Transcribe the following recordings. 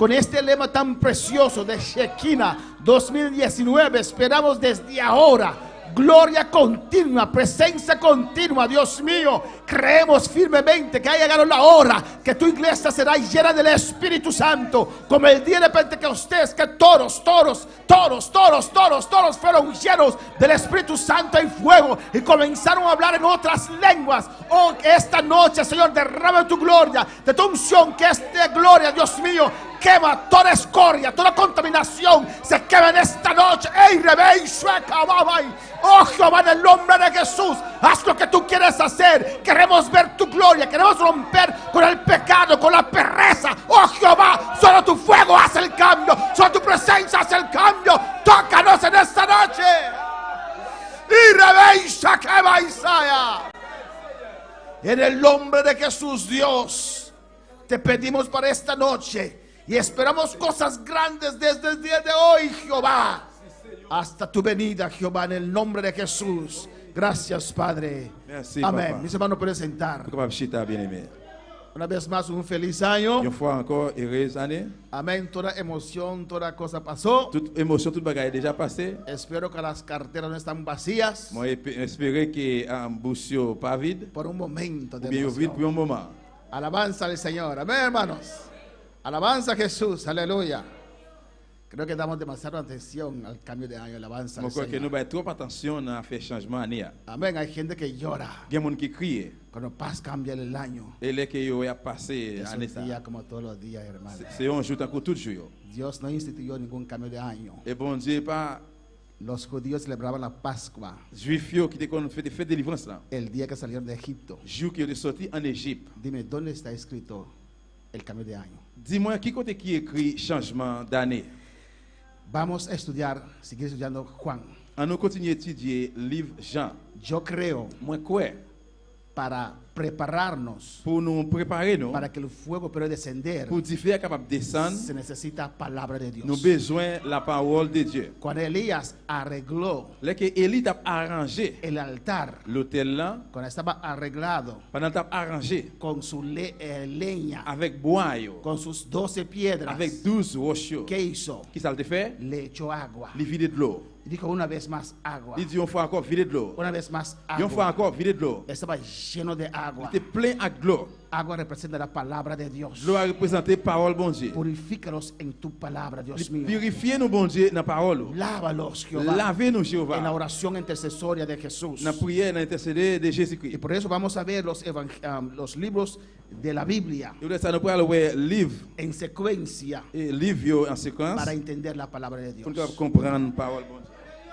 con este lema tan precioso de Shekinah 2019, esperamos desde ahora gloria continua, presencia continua. Dios mío, creemos firmemente que ha llegado la hora que tu iglesia será llena del Espíritu Santo, como el día de Pentecostés, que todos fueron llenos del Espíritu Santo y fuego y comenzaron a hablar en otras lenguas. Oh, que esta noche, Señor, derrama tu gloria, de tu unción, que esta gloria, Dios mío, quema toda escoria, toda contaminación, se quema en esta noche. Oh Jehová, en el nombre de Jesús, haz lo que tú quieres hacer. Queremos ver tu gloria, queremos romper con el pecado, con la pereza. Oh Jehová, solo tu fuego hace el cambio, solo tu presencia hace el cambio. Tócanos en esta noche. En el nombre de Jesús, Dios, te pedimos para esta noche y esperamos cosas grandes desde el día de hoy, Jehová, hasta tu venida, Jehová, en el nombre de Jesús. Gracias, Padre. Merci, amén. Papa. Mis hermanos pueden sentar. Bien-aimé. Una vez más, un feliz año. Une fois encore, heureuse année. Amén. Toda emoción, toda cosa pasó. Toute émotion, toute bagaille est déjà passée. Espero que las carteras no están vacías. Moi, j'espérais que un boussio pas vide. Por un momento de Ou bien vide pour un moment. Alabanza al Señor. Amén, hermanos. Alabanza a Jesús. Aleluya. Creo que damos demasiada atención al cambio de año. Alabanza al Je crois que nous Señor. avons trop attention à faire changement année. Amén. Hay gente que llora Il y a des gens qui crient. cuando pasa cambia el año. Et les qui ont passé Es année un ça. día como todos los días, hermano. C'est un jour tant que tout jour. Dios no instituyó ningún cambio de año. Et bon Dieu pas Los judíos celebraban la Pascua juif qui te fait des fêtes de délivrance là. el día que salieron de Egipto. Jour qui est sorti en Égypte. Dime, ¿dónde está escrito el cambio de año? Dis-moi qui côté qui écrit changement d'année. Vamos a estudiar, seguir estudiando Juan. On nous continue à étudier livre Jean. Yo creo, Moi quoi para prepararnos pour nous préparer nous para que el fuego pueda descender, pour faire capable de descendre. se necesita palabra de Nous Dios. besoin la parole de Dieu. Cuando Elías arregló Là que Élie a arrangé el altar, l'autel là, cuando estaba arreglado pendant t'a arrangé con su leña, avec bois yo, con sus 12 piedras, avec 12 roches yo. ¿qué hizo? Qui ça le fait? Le echó agua. Il vide de l'eau. Y dijo una vez más agua. Il dit on fait encore vide de l'eau. Una vez más Il fait agua. encore vide de l'eau. Estaba lleno de agua. Il était plein avec l'eau. Agua representa la palabra de Dios. L'eau a représenté parole bon Dieu. Purifícalos en tu palabra, Dios Il mío. purifier nous bon Dieu dans parole. Lávalos, Jehová, Laver nous en la Jéhovah. oración intercesoria de Jesús. Dans prière dans intercéder de Y Jésus-Christ. por eso vamos a ver los libros de la Biblia Et ça nous parle ouais livre en secuencia et livre yo en séquence para entender la palabra de pour Dios. nous comprendre parole bon Dieu.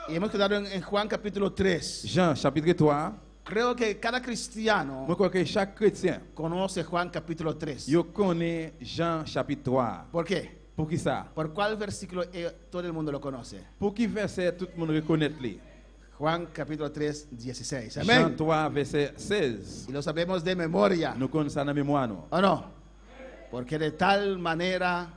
Y hemos quedado en Juan capítulo 3. Jean chapitre 3. Creo que cada cristiano Moi crois que chaque chrétien conoce Juan capítulo 3. yo connaît Jean chapitre 3. ¿Por qué? Pour qui ça? ¿Por cuál versículo todo el mundo lo conoce? Pour qui verset tout le monde reconnaît lui? Juan capítulo 3, 16. Jean Amén. 3 verset 16. Y lo sabemos de memoria. Nous connaissons ça dans mémoire nous. ¿O no? Porque de tal manera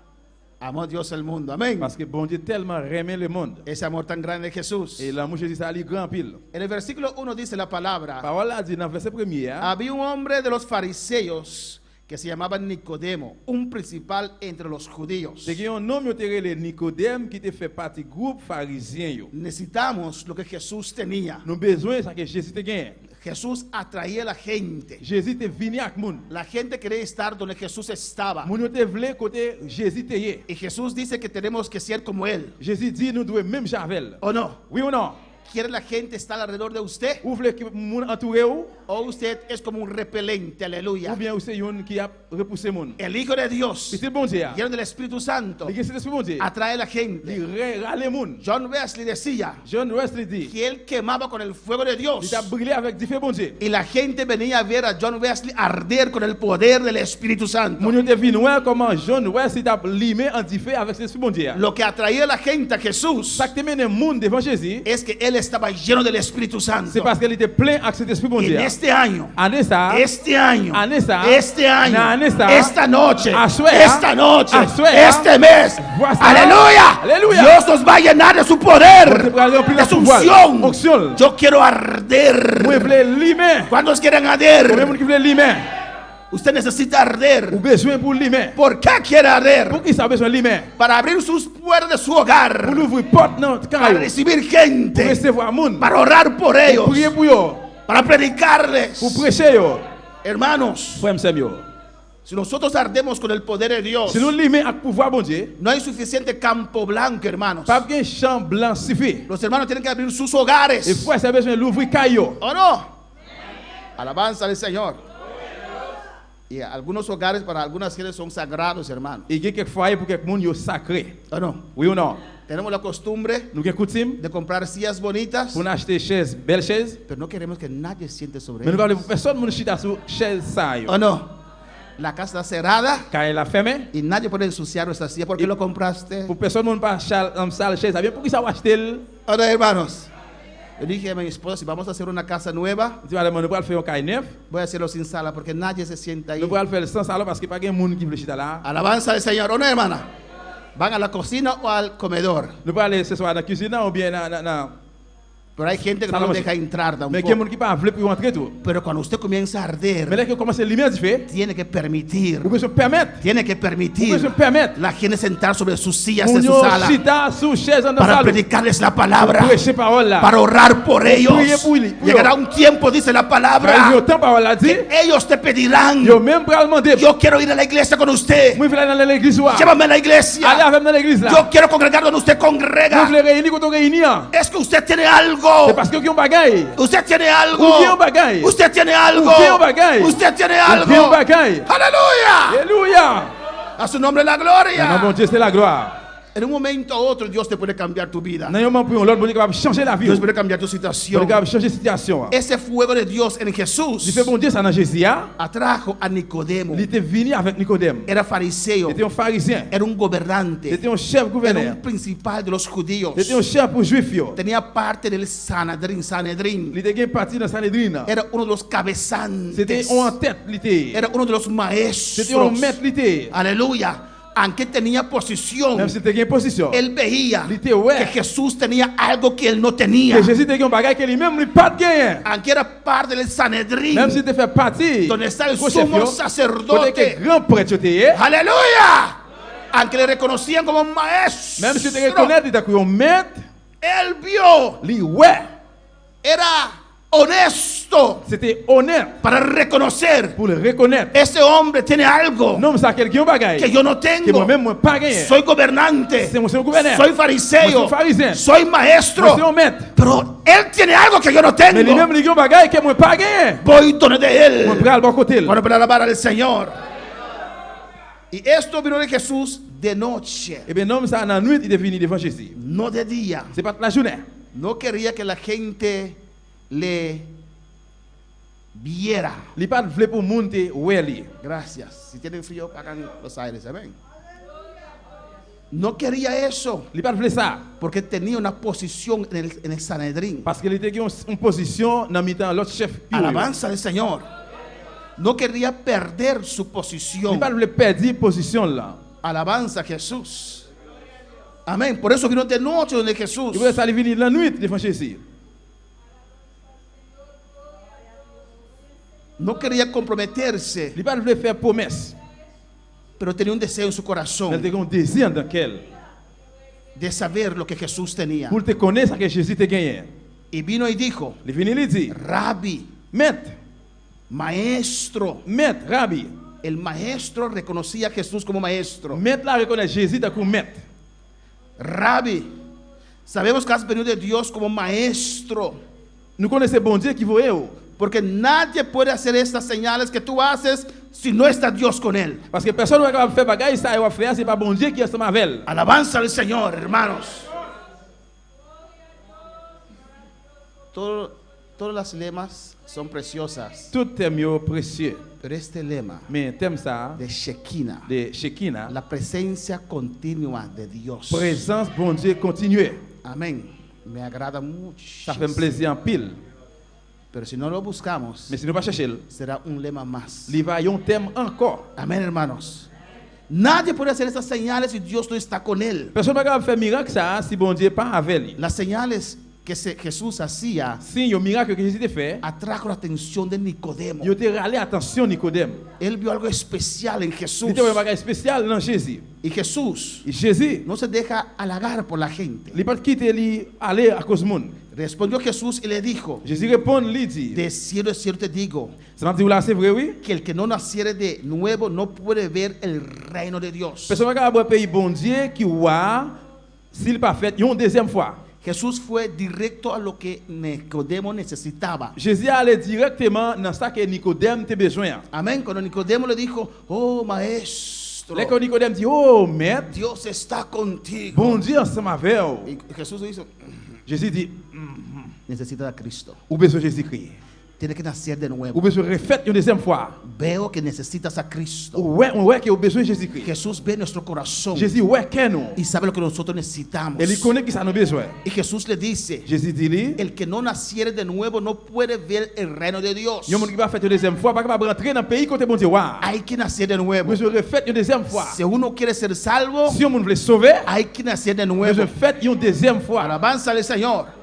amó Dios el mundo. Amén. Parce que bon Dieu tellement aimé le monde. Ese amor tan grande de Jesús. Et l'amour de Jésus ça ali grand pile. En el versículo 1 dice la palabra: Parole a dit dans verset premier, había un hombre de los fariseos que se llamaba Nicodemo, un principal entre los judíos. c'est qu'il y a un homme qui était Nicodème qui était fait partie groupe pharisien yo. Necesitamos lo que Jesús tenía. Nous besoin ça que Jésus te gagne. Jesús atraía a la gente. Jésus te venu avec moun. La gente quería estar donde Jesús estaba. Moun yo te vle côté Jésus te yé. Y Jesús dice que tenemos que ser como Él. Jésus dit nous devons même javel. ¿O no? Oui ou non? ¿Quiere la gente estar alrededor de usted? Ou vle que moun entouré ou? ¿O usted es como un repelente? Aleluya. Ou bien ou c'est yon qui a repoussé moun. El Hijo de Dios, C'est bon Dieu. lleno del Espíritu Santo, Il est bon Dieu. atrae a la gente. Il râle moun. John Wesley decía John Wesley dit, que él quemaba con el fuego de Dios. il a brûlé avec différents bon Dieu. Y la gente venía a ver a John Wesley arder con el poder del Espíritu Santo. Moun yo te venu voir comment John Wesley t'a limé en différé avec l'esprit bon Dieu. Lo que atraía a la gente a Jesús Ça qui te mène moun devant Jésus, es que él estaba lleno del Espíritu Santo. c'est parce qu'il était plein avec cet esprit bon En Dieu. este año, Année ça, este año, Anessa, este año, Anessa, esta noche, Asuea, esta noche, Asuea, este mes. Voici. Aleluya. Aleluya. Dios nos va a llenar de su poder, Porque va a remplir de de su su poder. unción. Unción. Yo quiero arder. moi vle limer. ¿Cuántos quieren Combien arder? moun qui vle limer? Usted necesita arder. Ou besoin pour lui-même. ¿Por qué quiere arder? Pour qui ça besoin lui-même? Para abrir sus puertas de su hogar. Pour l'ouvrir porte dans Para caillou. recibir Pour gente. recevoir monde. Para orar por Pour ellos. prier pour yo. Para predicarles. Pour prêcher yo. Hermanos, Frère m'sem yo. si nosotros ardemos con el poder de Dios, Si nous lui-même avec pouvoir bon Dieu, no hay suficiente campo blanco, hermanos. pas bien champ blanc suffit. Los hermanos tienen que abrir sus Et hogares. frère ça besoin l'ouvrir caillou. ¿O no? Alabanza al Señor. Y algunos hogares para algunas gentes son sagrados, hermanos. Et il y a quelques foyers pour quelques monde yo sacré. ¿O no? Oui ou non? Tenemos la costumbre Nous avons coutume de comprar sillas bonitas, pour acheter chaise, belle chaise. pero no queremos que nadie siente sobre Mais nous ellas. parlons pour personne moun chita sur chaise ça yo. ¿O no? La casa está cerrada Quand elle a fermé, y nadie puede ensuciar nuestra silla. ¿Por qué lo compraste? pour personne moun pas salle chaise, ça bien pour qui ça va acheter? ¿O no, hermanos? Yo dije a mi esposa, si vamos a hacer una casa nueva, Tu vas demander pour faire un caille neuf. voy a hacerlo sin sala porque nadie se sienta ahí. Nous allons faire sans salon parce qu'il n'y a pas de monde qui veut chita là. Alabanza al Señor. ¿O no, hermana? ¿Van a la cocina o al comedor? Nous allons aller ce soir dans la cuisine ou bien dans Pero hay gente que no nos deja entrar mais il y a tampoco. monde qui pas veut pour rentrer tout. Pero cuando usted comienza a Mais arder, là que commence lumière du fait, tiene que permitir, vous pouvez se permettre. tiene que Vous pouvez se permitir permettre. la gente sentar sobre sus sillas Pour de su nous sala chita sur chaise dans la para salle. predicarles la palabra, Prêcher parole là. para orar por ellos. prier pour lui. Llegará un tiempo, dice la Quand palabra, yo temps parole là dit, que ellos te pedirán, yo même pour demander. yo quiero ir a la iglesia con usted, Moi je vais aller dans l'église soir. llévame a la Allez iglesia, avec dans l'église là. yo quiero congregar donde usted Moi je congrega. les réunir quand on réunit. Es que usted tiene C'est algo, parce que qui ont bagaille. usted tiene algo, Ou bien bagaille. usted tiene algo, Ou bien bagaille. usted tiene Ou bien algo. bagaille. Aleluya. Alléluia. A su nombre la Dans mon gloria. Dieu, c'est la gloire. En un momento a otro Dios te puede cambiar tu vida. Dans un moment pour l'autre, Dieu capable changer la vie. Dios puede cambiar tu Dieu situación. capable changer la situation. Ese fuego de Dios en Il fait Jesús bon Dieu ça dans Jésus. atrajo a Nicodemo. Il était venu avec Nicodème. Era Il fariseo, était un pharisien. era un Il gobernante, était un chef era gouverneur. un principal de los judíos. Il était un chef pour juif. Tenía parte del Sanedrín. Il était parti dans Sanhedrin. Era uno de los cabezantes. C'était un en tête. Il était. Era uno de los C'était un maestros. maître. Il était. Aleluya. Aunque tenía posición, Même si c'était une position. él veía Il était ouais. que Jesús tenía algo que él no tenía. Que Jésus était un bagage que lui-même lui pas de gagner. Aunque era parte del Sanedrín, Même si tu fais partie. donde está el Gros chef, sumo yo, côté que sacerdote. grand prêtre était. Aleluya. Aunque le reconocían como un Même si tu maestro, reconnais, tu es un maître. él vio, Lui, ouais. era honesto C'était honnête para reconocer, pour le reconnaître. ese hombre tiene algo Non, mais ça, quelqu'un bagage. que yo no Que tengo. moi-même, moi, pas gagné. Soy gobernante, C'est mon gouverneur. soy Moi, fariseo, soy farisien. soy Moi, maestro, c'est un maître. pero él tiene algo que yo no Mais tengo. lui-même, il y a un bagage que moi, pas gagné. Voy donde de Moi, él. prends le bon côté. Bueno, para alabar al Señor. Y esto vino de Jesús de noche, Eh bien, non, ça, dans la nuit, il est venu devant Jésus. no de día. C'est pas toute la journée. No quería que la gente le viera. Il pas voulu pour monter où elle est. Gracias. Si tienen frío, pagan los aires. Amén. No quería eso, Il pas voulu ça. porque tenía una posición en el Sanedrín. Parce qu'il était en position dans mi-temps l'autre chef. Alabanza al Señor. No quería perder su Il posición. pas voulu perdre position là. Alabanza a Jesús. Amén. Por eso vino de noche donde Jesús. Il voulait ça venir la nuit devant Jésus. No quería comprometerse, Il pas voulu faire promesse. pero tenía un deseo en su Il corazón était un désir dans quel. de saber lo que Jesús tenía. Pour te connaître que Jésus te gagné. Y vino y dijo, Il venu lui dit, Rabbi, maître, maestro. maître, rabbi. El maestro reconocía a Jesús como maestro. Maître là reconnaît Jésus comme maître. Rabbi, sabemos que has venido de Dios como maestro, Nous connaissons bon Dieu qui voyait. porque nadie puede hacer estas señales que tú haces si no está Dios con él. Parce que personne ne va faire bagaille, ça va faire, c'est pas bon Dieu qui est ensemble avec elle. Alabanza al Señor, hermanos. Todas las lemas son preciosas, Tout thème précieux. pero este lema Mais thème ça, de Shekinah, de Shekinah, la presencia continua de Dios. présence bon Dieu continue. Amén. Me agrada mucho. Ça fait un plaisir en pile. Pero si no lo buscamos, Mais si nous pas chercher, será un lema más. il va y avoir un thème encore. Amén, hermanos. Nadie puede hacer estas señales si Dios no está con él. Personne ne va faire miracle ça si bon Dieu pas avec lui. Las señales que Jesús hacía, si un miracle que Jésus te fait, atrajo la atención de Nicodemo. yo te ralé attention Nicodème. Él vio algo especial en Jesús. Il te un bagage spécial dans Jésus. Y Jesús Et Jésus, no se deja halagar por la gente. il pas quitter lui aller à cause monde. Respondió Jesús y le dijo, Jésus répond, lui dit, de cierto te digo, ça m'a dit là c'est vrai oui. que el que no naciere de nuevo no puede ver el reino de Dios. Personne va avoir pays bon Dieu qui voit s'il pas fait une deuxième fois. Jesús fue directo a lo que Nicodemo necesitaba. Jésus allait directement dans ça que Nicodème te besoin. Amén. Cuando Nicodemo le dijo, oh maestro, Là quand Nicodème dit, oh maître, Dios está contigo. bon Dieu ensemble avec vous. Y Jesús hizo, Jésus dit, necesita a Cristo. ou besoin Jésus-Christ. Tiene que nacer de Ou nuevo. besoin refaire une deuxième fois. Veo que necesitas a Cristo. Ouais que vous besoin Jésus-Christ. Jesús ve nuestro corazón Jésus ouais que nous. y sabe lo que nosotros necesitamos. Et il connaît qui ça nous besoin. Y Jesús le dice, Jésus dit lui, el que no naciere de nuevo no puede ver el reino de Dios. il y a un monde qui va faire une deuxième fois, pas capable rentrer dans le pays côté bon Dieu. Hay que nacer de nuevo. Besoin refaire une deuxième fois. Si uno quiere ser salvo, Si on veut sauver, hay que nacer de nuevo. besoin faire une deuxième fois. Alabanza al Señor.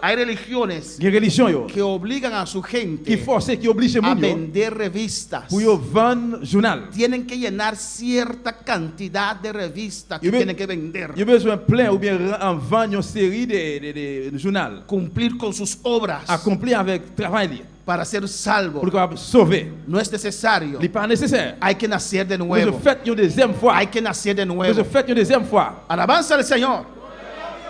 Hay religiones Il y a une religion yo, que obligan a su qui gente force, qui oblige a moun yo vender revistas. pour yo vendre journal. Tienen que llenar cierta cantidad de revistas que Yo ve- tienen que vender. Il y a besoin plein ou bien en vendre une série de journal. Cumplir con sus obras Accomplir avec travail para ser salvo. pour qu'on sauver. No es necesario. Il n'est pas nécessaire. Hay que nacer de Besoin nuevo. faire une deuxième fois. Hay que nacer de Besoin nuevo. faire une deuxième fois. Alabanza al Señor.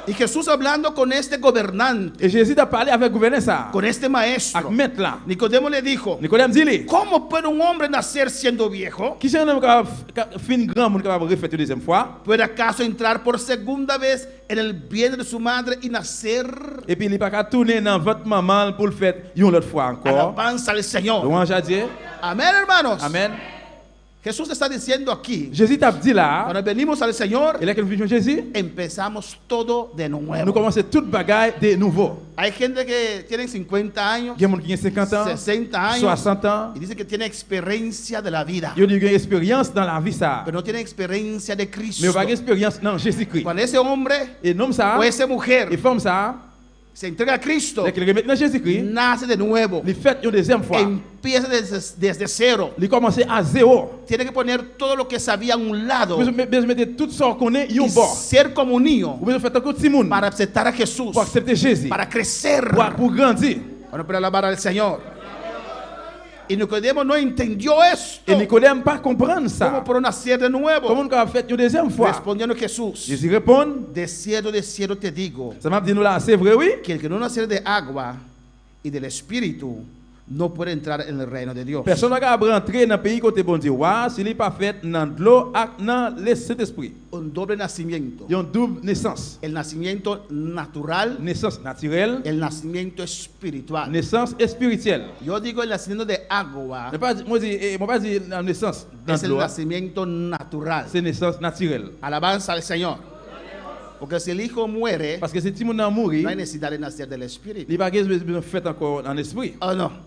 Y Jesús hablando con este gobernante, Et Jésus a parlé avec le gouverneur ça. con este maestro, Avec maître là. Nicodemo le dijo, Nicodème dit lui, ¿cómo puede un hombre nacer siendo viejo? qui c'est un homme qui fin grand monde capable de refaire une deuxième fois? ¿Puede acaso entrar por segunda vez en el vientre de su madre y nacer? Et puis il n'est pas qu'à tourner dans votre maman pour le faire une autre fois encore. Alabanza al Señor. Louange à Dieu. Amén, hermanos. Amen. Jesús está diciendo aquí, Jésus t'a dit là, cuando venimos al Señor, et là que nous vivons Jésus, empezamos todo de nous nuevo. commençons toute bagaille de nouveau. Hay gente que tiene 50 años, Il y a des gens qui ont 50 ans, 60 años, 60 ans, y dice que tiene experiencia de la vida, ils ont une expérience dans la vie ça. pero no tiene experiencia de Mais Cristo. ils n'ont pas expérience dans Jésus-Christ. Cuando ese hombre Et l'homme ça, o esa mujer et femme ça, se entrega a Cristo, dès qu'ils remettent dans Jésus-Christ, nace de nuevo, ils font une deuxième fois. empieza desde cero. Ils commencent à zéro. Tiene que poner todo lo que sabía a un lado Vous mettez tout ça qu'on est, y un bord. ser como un niño Vous mettez un coup de Simon para aceptar a Jesús, pour accepter Jésus, para crecer. pour grandir. Bueno, pero alabar al Señor. Y Nicodemo no entendió esto. Et Nicodème pas comprendre ¿Cómo ça. por nacer de nuevo? Comment on a fait une deuxième fois? Respondiendo Jesús, Jésus répond, de cierto te digo, ça m'a dit nous là, c'est vrai oui? que el que no naciere de agua y del Espíritu no puede entrar en el reino de Dios. Personne n'a qu'à rentrer dans le pays côté bon Dieu. S'il n'est pas fait dans de l'eau et dans le Saint-Esprit. Un doble nacimiento. Il y a une double naissance. El nacimiento natural, Naissance naturelle, el nacimiento espiritual. naissance spirituelle. Yo digo el nacimiento de agua Moi, je pas dire la naissance dans es de el l'eau. nacimiento natural. C'est naissance naturelle. Alabanza al Señor. Porque si el hijo muere, Parce que si tu monde mourir, no hay necesidad de nacer del Espíritu. il n'y a pas besoin de faire encore en esprit. Oh no.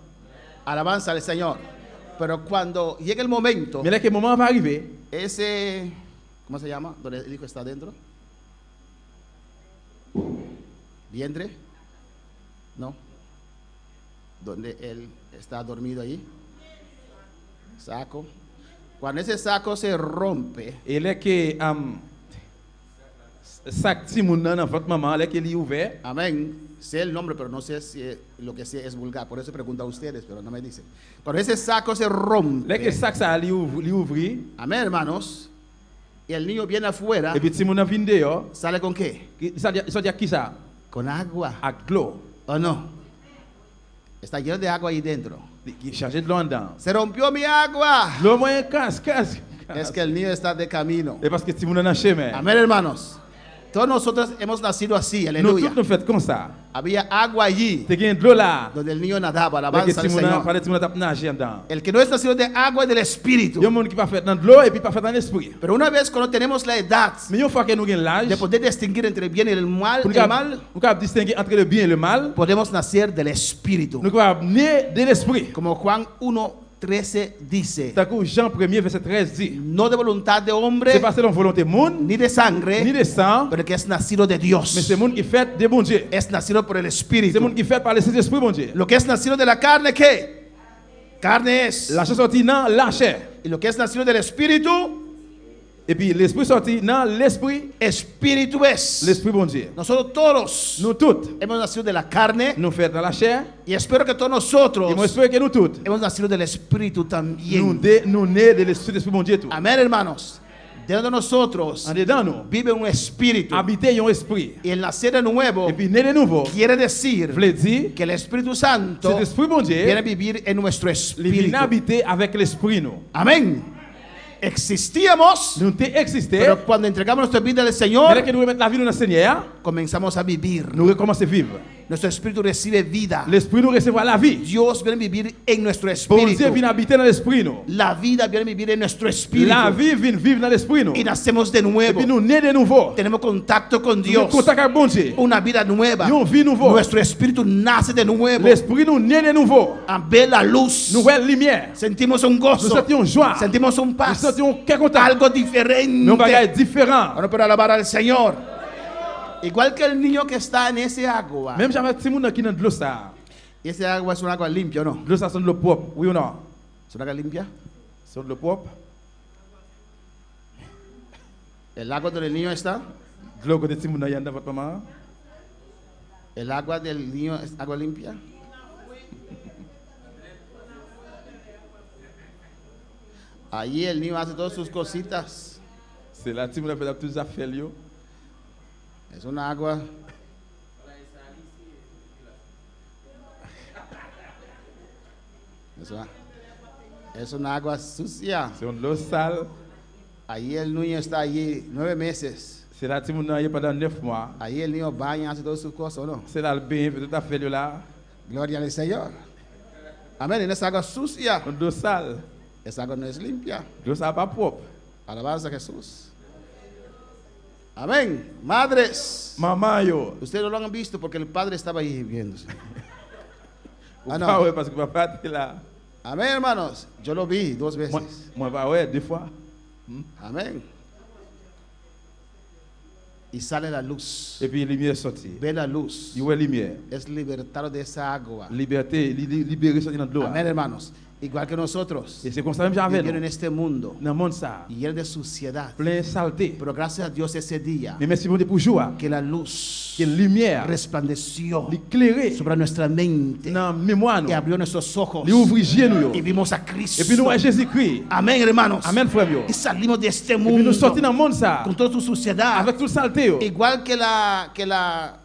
Alabanza al Señor. Pero cuando llegue el momento, Mais là que le moment va arriver, ese, ¿cómo se llama? Donde el hijo está dentro. ¿Vientre? No. Donde él está dormido ahí. Saco. Cuando ese saco se rompe, et là que sac ti moun dans votre maman, là que est ouvert, amén. Sé el nombre, pero no sé si lo que sé es vulgar. Por eso pregunto a ustedes, pero no me dicen. Cuando ese saco se là que rompe, sac ça li ouvrir, amén, hermanos, y el niño viene afuera, et puis ti moun vinn dehors, ¿sale con qué? ça dit qui ça? Con agua. Avec de l'eau. ¿O no? Está lleno de agua ahí dentro. Qui chargé de l'eau dedans. Se rompió mi agua. L'eau moins casse. Es que el niño está de camino. Et parce que ti moun dans chemin. Amén, hermanos. Todos nosotros hemos nacido así, Nous aleluya. tous nous fait comme ça. Había agua allí Te gagne de l'eau là. donde el niño nadaba, Là que alabanza ti al moun Señor. parler ti moun t'a nager dedans. El que no es nacido de agua y del Espíritu. Il y a un monde qui pas fait dans de l'eau et puis pas fait dans l'esprit. Pero una vez cuando tenemos la edad Mais une fois que nous gagne l'âge, de poder distinguir entre el bien y el mal, nous capable distinguer entre le bien et le mal. podemos nacer del Espíritu. Nous capable naître de l'esprit. Como Juan 1, 13 dice, Jean 1 verset 13 dit, no de voluntad de hombre, c'est pas selon volonté monde, ni de sangre, ni de sang, pero que es nacido de Dios. mais c'est monde qui fait de bon Dieu. Es nacido por el C'est Espíritu. monde qui fait par le Saint-Esprit bon Dieu. Lo que es nacido de la carne, ¿qué? Carne es. La chair sorti dans la chair. Y lo que es nacido del Espíritu, Et puis l'esprit sorti dans l'esprit, Espíritu es. l'esprit bon Dieu. Nosotros todos Nous toutes, hemos nacido de la carne nous faisons dans la chair. y espero que todos nosotros Et moi j'espère que nous toutes, hemos nacido del Espíritu también. nous nés de l'esprit bon Dieu tout. Amén, hermanos. Dentro de nosotros En dedans nous, vive un espíritu. habiter un esprit. Y el nacer de nuevo Et puis né de nouveau, quiere decir veut dire que el Espíritu Santo c'est l'esprit bon Dieu, viene a vivir en nuestro il espíritu. vient habiter avec l'esprit nous. Amén. Existíamos, Nous t'es existé, pero cuando entregamos nuestra vida al mais Señor, que nous remettons la vie dans le Seigneur, comenzamos a vivir. nous recommençons à vivre. Nuestro espíritu recibe vida. L'esprit nous recevra la vie. Dios viene a vivir en nuestro Bon Dieu espíritu. vient habiter dans l'esprit nous. La vida viene a vivir en nuestro espíritu. La vie vient vivre dans l'esprit nous. Y nacemos de Et nuevo. puis nous nés de nouveau. Tenemos contacto con Nous Dios. contact avec bon Dieu. Una vida nueva. Une vie nouveau. Nuestro espíritu nace de nuevo. L'esprit nous nés de nouveau. A ver la luz. Nous voyons lumière. Sentimos un Nous gozo. sentions joie. Sentimos un Nous paz. sentions quel contact. Algo Mais un diferente. bagage différent. Ahora para alabar al Señor. Igual que el niño que está en ese agua. Même j'avais petit monde qui dans de l'eau ça. Y ese agua es un agua limpia, ¿o no? De l'eau ça c'est de l'eau propre. Oui ou non? ¿Es un agua limpia? C'est de l'eau propre. El agua donde el niño está. De l'eau que petit monde y a dans votre maman. El agua del niño es agua limpia. Allí el niño hace todas sus cositas. C'est là petit monde fait toutes les affaires yo. Es una agua. Es una agua sucia. C'est de l'eau sale. Allí el niño está allí 9 meses. C'est là petit monde y a pendant 9 mois. Allí el niño baña, hace todas sus cosas, ¿o no? C'est là le bain fait toute affaire là. Gloria al Señor. Amén. En esa agua sucia. De l'eau sale. Esa agua no es limpia. L'eau ça pas propre. Alabanza a Jesús. Amén. Madres. Maman yo. Ustedes no lo han visto porque el padre estaba ahí viéndose. Ah no. non. Parce que papa était là. Amén, hermanos. Yo lo vi 2 veces. Moi pas ouais 2 fois. Amén. Y sale la luz. Et puis lumière sortie. Ve la luz. Il voit lumière. Es libertado de esa agua. Liberté, libéré sorti dans de l'eau. Amén, hermanos. Igual que nosotros. Et c'est comme ça même j'avais Vivieron en este mundo. dans le monde ça. Lleno de suciedad. Plein saleté. Pero gracias a Dios ese día. Mais merci bon Dieu pour joie. Que la luz. Que lumière. Resplandeció. L'éclairé. Sobre nuestra mente. Dans mémoire nous. Y abrió nuestros ojos. Les ouvrit yeux nous. Y vimos a Cristo. Et puis nous voyons Jésus-Christ. Amén, hermanos. Amen frère yo. Y salimos de este Et puis mundo. nous sortis dans le monde ça. Con toda su suciedad. Avec toute saleté. Igual que la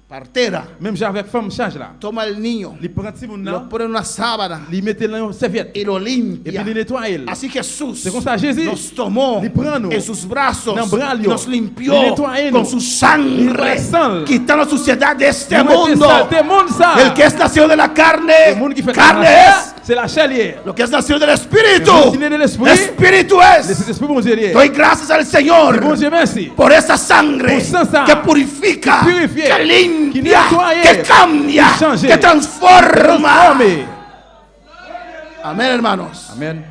partera. Même j'avais femme charge là. Toma el niño. Il prend petit monde Lo là. pone en una sábana. Il mettait dans une serviette. Y lo Et limpia. puis il nettoie. Así Jesús C'est comme ça Jésus. nos tomó Li prend nous. en sus brazos Dans bras, y yo. nos limpió Li nettoie con nous. su sangre, Li sangre. quitando la suciedad de este Il mettait mundo. saleté monde ça. El que es nacido de la Le carne, monde qui fait carne la chair, es. c'est la chair liée. Lo que es nacido del Espíritu, Le monde qui naît de l'esprit, Espíritu c'est es. l'esprit bon Dieu lié. Doy gracias al Señor Bon Dieu merci. por esa sangre Por esa que purifica, que purifie, que limpia, que nettoie, que cambia, que change, que transforma. Transformé. Amén, hermanos. Amen.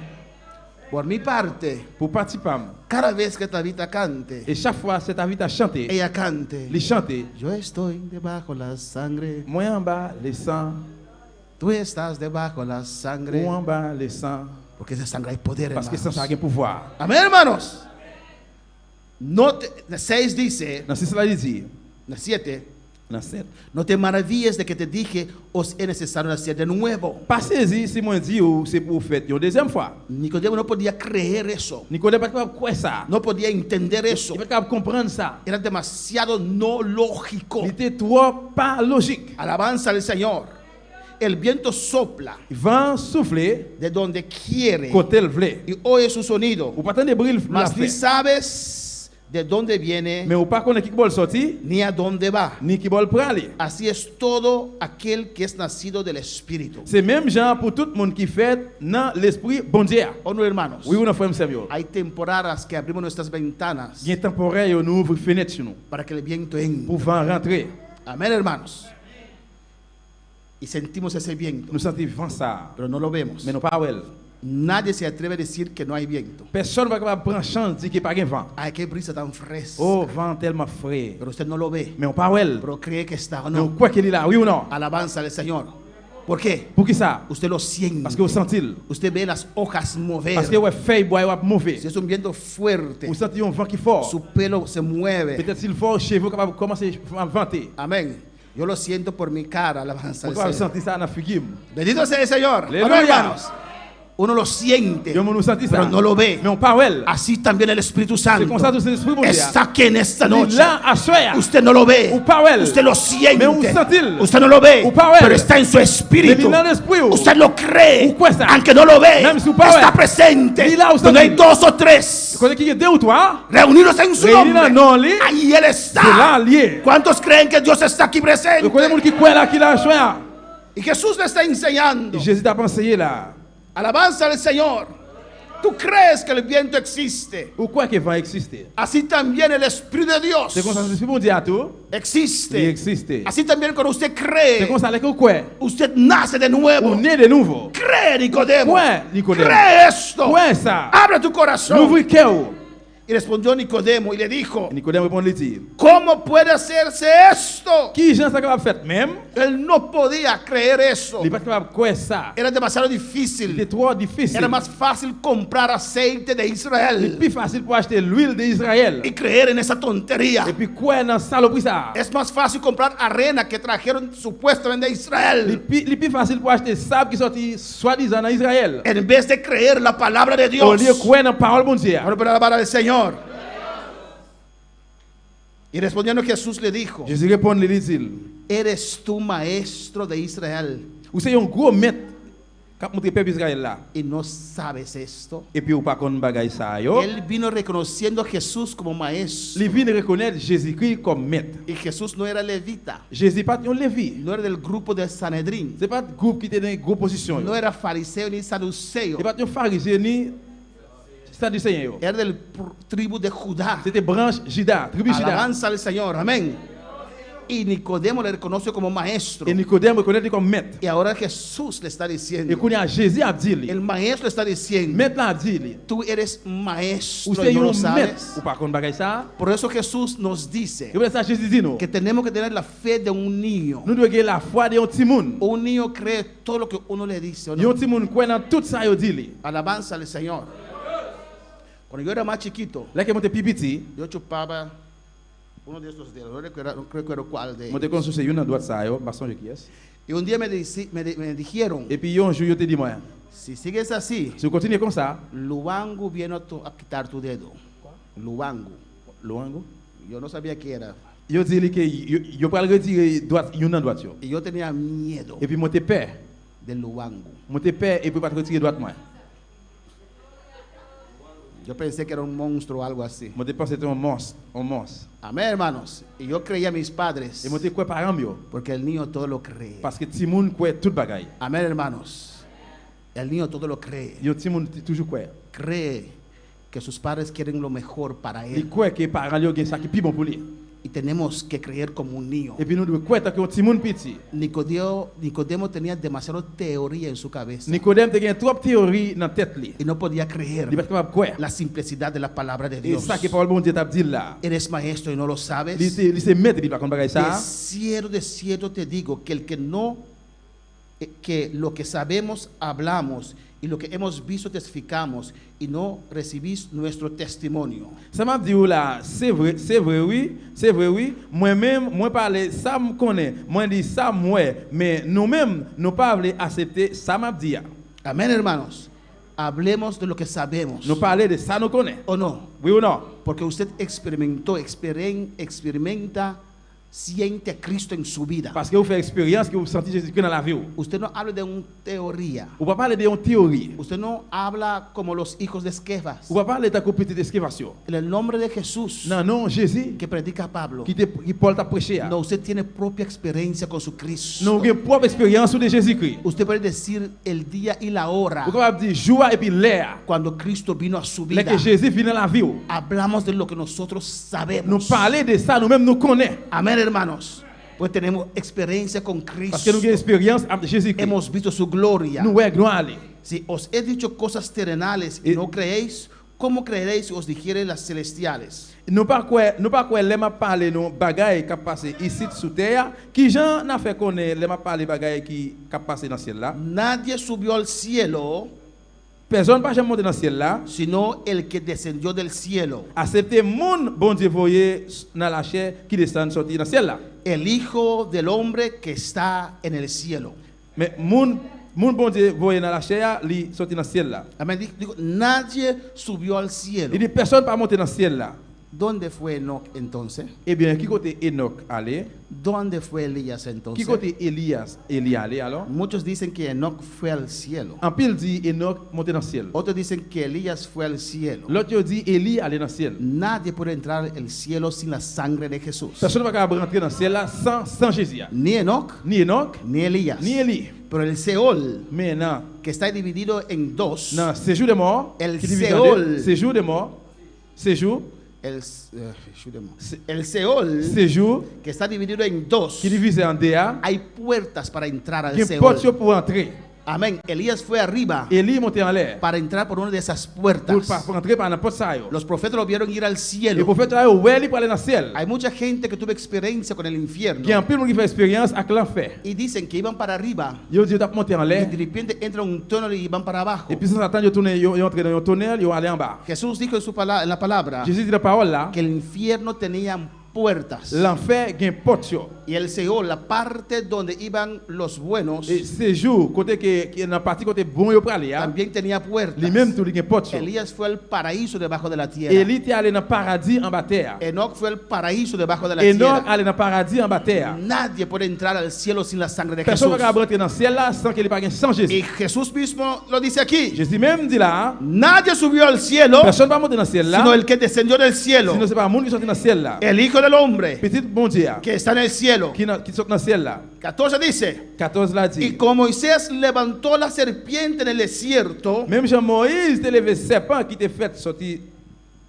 Por mi parte, Pour partir pam. cada vez que Tabita cante, Et chaque fois cette invite à chanter, ella cante. les chanter. Yo estoy debajo la sangre, Moi en bas les sangs, tú estás debajo la sangre, ou en bas les sangs, porque esa sangre hay poder, parce que sans ça hermanos. il y a pouvoir. Amén, hermanos. No te, 6 dice, Dans ce cela dit, 7, dans 7. no te maravilles de que te dije, os es necesario nacer de nuevo. Passez-y si moi dit ou c'est pour faire une deuxième fois. Nicodemo no podía creer eso, Nicodème pas capable quoi ça. no podía entender eso, Il pas capable comprendre ça. era demasiado no lógico. Il était trop pas logique. Alabanza al Señor. El viento sopla Il vent souffler de donde quiere côté le vle. y oye su sonido, Ou pas tant de bril la mas ni fait. sabes de dónde viene Mais ou pas connaît qui bol sorti ni a dónde va. ni qui bol praler. Así es todo aquel que es nacido del Espíritu. C'est même genre pour tout le monde qui fait dans l'esprit bon Dieu. ¿O no, hermanos? Oui ou non frère Samuel. Hay temporadas que abrimos nuestras ventanas Il y a temporaire nous ouvre fenêtre sur nous para que el viento entre. pour vent rentrer. Amén, hermanos. Y sentimos ese viento. Nous sentons vent ça. Pero no lo vemos. Mais non pas well. Nadie se atreve a decir que no hay viento. Personne va capable prendre chance dire qu'il n'y a pas de vent. Ay, qué brisa tan fresca. Oh, vent tellement frais. Pero usted no lo ve. Mais on pas well. Pero cree que está o Mais on no. croit qu'il est là, oui ou non? Alabanza al Señor. ¿Por qué? Pour qui ça? Usted lo siente. Parce que vous sentez. Usted ve las hojas mover. Parce que ouais feuille bois va mouver. Si es un viento fuerte, Vous sentez un vent qui fort. su pelo se mueve. Peut-être s'il fort chez vous capable commencer à vanter. Amén. Yo lo siento por mi cara, alabanza Vous al capable Señor. sentir ça dans figure. Bendito sea el Señor. Aleluya. Amén, hermanos. Uno lo siente, Yo nous sentis ça. pero no lo ve. Mais on pas well. Así también el Espíritu C'est comme ça Santo tout l'esprit bon Dieu. está aquí en esta Il est noche. là à soir. Usted no lo ve, Ou pas well. usted lo siente, Mais où sent-il? usted no lo ve, Ou pas well. pero está en su Mais espíritu. il est dans l'esprit. Usted lo cree, Ou quoi ça? aunque no lo ve, Même si ou pas está well. presente. Il est là où Donde hay sent-il? dos o tres Quand il y a deux ou trois, reunidos en su réunis nombre, dans nom, lui, ahí Él c'est là está. lié. ¿Cuántos creen que Dios está aquí presente? Vous connaissez les gens qui croient là, qui là, soir. Y Jesús le está enseñando. Et Jésus t'a pas enseigné là. Alabanza al Señor. Tú crees que el viento existe. Ou quoi que vent existe? Así también el Espíritu de Dios C'est comme ça, c'est bon Dieu à tout. existe. Il existe. Así también cuando usted C'est cree, comme ça que vous croyez. usted nace de Vous nuevo. naissez de nouveau. Cree, Nicodemo. Ouais, Nicodème. Cree esto. Ouais, ça. Abre tu corazón. L'ouvre cœur. Y respondió Nicodemo y le dijo, Nicodème répond lui dit. ¿cómo puede hacerse esto? Qui gens ça capable faire même? Él no podía creer eso. Il n'est pas capable de croire ça. Era demasiado C'est difícil. trop difficile. Era más fácil comprar aceite de C'est Israel plus facile pour acheter l'huile d'Israël. y creer en esa tontería. Et puis croire dans saloperie ça. Es más fácil comprar arena que trajeron supuestamente de C'est Israel plus facile pour acheter sable qui sorti soi-disant dans Israël. en vez de creer la palabra de Au Dios. lieu de croire dans la parole de Dieu. Ahora para alabar al Señor. Y respondiendo Jesús le dijo, Jésus répond, lui dit, ¿eres tú maestro de Israel vous savez un gros maître qui a montré peuple Israël là. y no sabes esto? Et puis ou pas qu'on bagaille ça yo. Él vino reconociendo a Jesús como maestro. Il vient reconnaître Jésus-Christ comme maître. Y Jesús no era levita, Jésus pas un Lévi. no era del grupo de Sanedrín, C'est pas un groupe qui était dans une grosse position. no era fariseo ni saduceo, C'est pas un pharisien ni sadducéen yo. era del tribu de Judá. C'était branche Juda, tribu Juda. Alabanza al Señor, amén. Y Nicodemo le reconoce como maestro. Et Nicodème reconnaît comme maître. Y ahora Jesús le está Et diciendo, quand il y a Jésus a dit lui. el maestro le está diciendo, Maître là a dit lui. tú eres Ou maestro c'est y no un lo maître sabes. ou pas qu'on bagaille ça. Por eso Jesús nos dice Et pour ça Jésus dit nous. que tenemos que tener la fe de un niño. Nous devons avoir la foi de un petit monde. Un niño cree todo lo que uno le dice. ¿O Un no? petit monde croit dans tout ça yo dit lui. Alabanza al Señor. Cuando yo era más chiquito, Là que monte petit, yo chupaba uno de estos dedos, no recuerdo cuál de monte ellos. comme sur une droite ça yo, pas songe qui est. Y un día me dijeron, Et puis un jour yo te dis moi, si sigues así, si vous continuez comme ça, Lubangu viene a quitar tu dedo. Lubangu. Luango, Yo no sabía qué era. yo dis lui que yo pas retirer droite une droite yo. Y yo tenía miedo Et puis monte père, del Lubangu. monte père et puis pas retirer droite moi. Yo pensé que era un monstruo o algo así. Monte pense c'était un monstre, un monstre. Amén, hermanos. Y yo creía a mis padres, Et monte quoi parent yo, porque el niño todo lo cree. parce que petit monde croit tout bagaille. Amén, hermanos. El niño todo lo cree. Yo petit monde toujours croit. Cree que sus padres quieren lo mejor para Il él. croit que parent yo gen ça qui plus bon pour lui. Y tenemos que creer como un niño. Et puis nous devons croire que un petit monde petit. Nicodemo tenía demasiada teoría en su cabeza Nicodème te gen trop théorie dans tête li. y no podía creer Il pas capable croire. la simplicidad de la palabra de Et Dios. ça que parole bon Dieu t'a dit là. Eres maestro y no lo sabes. Il se maître il pas comme bagaille ça. De cierto te digo que que lo que sabemos hablamos y lo que hemos visto testificamos y no recibís nuestro testimonio. Ça m'a dit là, c'est vrai oui. Moi-même, moi parler ça me connaît. Moi dit ça moi, mais nous-mêmes nous pas accepter ça m'a dit. Amén, hermanos. Hablemos de lo que sabemos. Nous parler de ça nous connaît. ¿O no? Oui ou non? Porque usted experimenta, siente a Cristo en su vida. Parce que vous faites expérience que vous sentez Jésus-Christ dans la vie. Usted no habla de una teoría. Ou pas parler de une théorie. Usted no habla como los hijos de Esquefas. Ou pas parler de ta petite excavation. En el nombre de Jesús Non, non, Jésus que predica Pablo. qui Paul t'a prêché. No, usted tiene propia experiencia con su Cristo. Nous avons propre expérience de Jésus-Christ. Usted puede decir el día y la hora Vous pouvez dire jour et puis l'heure. cuando Cristo vino a su Là vida. que Jésus vient dans la vie. Hablamos de lo que nosotros Nous sabemos. parler de ça, nous-mêmes nous connaissons. Amén, hermanos. Pues tenemos experiencia con Cristo. Parce que nous avons expérience avec Jésus-Christ. Hemos visto su gloria. Nous voyons gloire. Si os he dicho cosas terrenales y no creéis, ¿cómo creeréis si os dijere las celestiales? Nous pas quoi les m'a parlé nos bagailles qui passé ici sur terre qui Jean n'a fait connaître les m'a parlé bagailles qui passé dans le ciel là. Nadie subió al cielo Personne pas jamais monté dans le ciel là. sino el que descendió del cielo, Accepter mon bon Dieu voyé dans la chair qui descend sortir dans le ciel là. el Hijo del Hombre que está en el cielo. Mais mon bon Dieu voyé dans la chair li sortir dans le ciel là. Amén. Digo, nadie subió al cielo. Il dit personne pas monter dans le ciel là. ¿Dónde fue Enoch entonces? Eh bien, qui côté Enoch allé? ¿Dónde fue Elías Qui entonces? côté Élie allé alors? Muchos dicen que Enoch fue al cielo. En pile dit Enoch monté dans le ciel. Otros dicen que Elías fue al cielo. L'autre dit Élie allé dans le ciel. Nadie puede entrar al cielo sin la sangre de Jesús. Personne ne va rentrer dans le ciel là sans Jésus. Ni Enoch, Ni Enoch, ni Elías. ni Élie. Pero el Seol, Mais non, que está dividido en dos, non, séjour de mort, El qui divise en Seol. deux. Séjour de mort, séjour, el Seol, séjour, que está dividido en dos, qui divise en deux. hay puertas para entrar al Il y a une porte Seol. pour entrer. Amén. Elías fue arriba Élie monté en l'air. para entrar por una de esas Pour puertas. entrer par la porte ça. Los profetas lo vieron ir al Le cielo. prophète a ouvert lui pour aller dans le ciel. Hay mucha gente que tuvo experiencia con el infierno Il y a un peu de monde qui fait expérience avec l'enfer. y dicen que iban para arriba Ils ont monté en y l'air. de repente entran en un túnel y van para abajo. Et puis sans attendre, ils ont entré dans un tunnel, ils ont allé en bas. Jesús dijo en la palabra Jésus dit la parole là. que el infierno tenía puertas L'enfer a une porte. y el Seol, la parte donde iban los buenos, Et séjour, côté qui est dans la partie côté bon, il peut aller. también tenía puertas. Lui-même, tout il y a une porte. Elías fue al paraíso debajo de la tierra. Élie était allé dans le paradis en bas terre. Enoch fue al paraíso debajo de la Enoch tierra. allé dans le paradis en bas terre. Nadie puede entrar al cielo sin la sangre de Personne Jesús. ne peut rentrer dans le ciel là sans qu'il ait pas sans Y Jésus. Jesús mismo lo dice aquí. Jésus même dit là, Nadie subió al cielo, personne ne va monter dans le ciel là, sino el que descendió del cielo, sinon c'est pas un monde qui sort dans le ciel là. el Hijo del Hombre Petit bon Dieu que está en el cielo. qui sort dans le ciel là. 14 dice, 14 là y dit. como Moisés levantó la serpiente en el desierto, Même Jean Moïse te levé serpent qui te fait sortir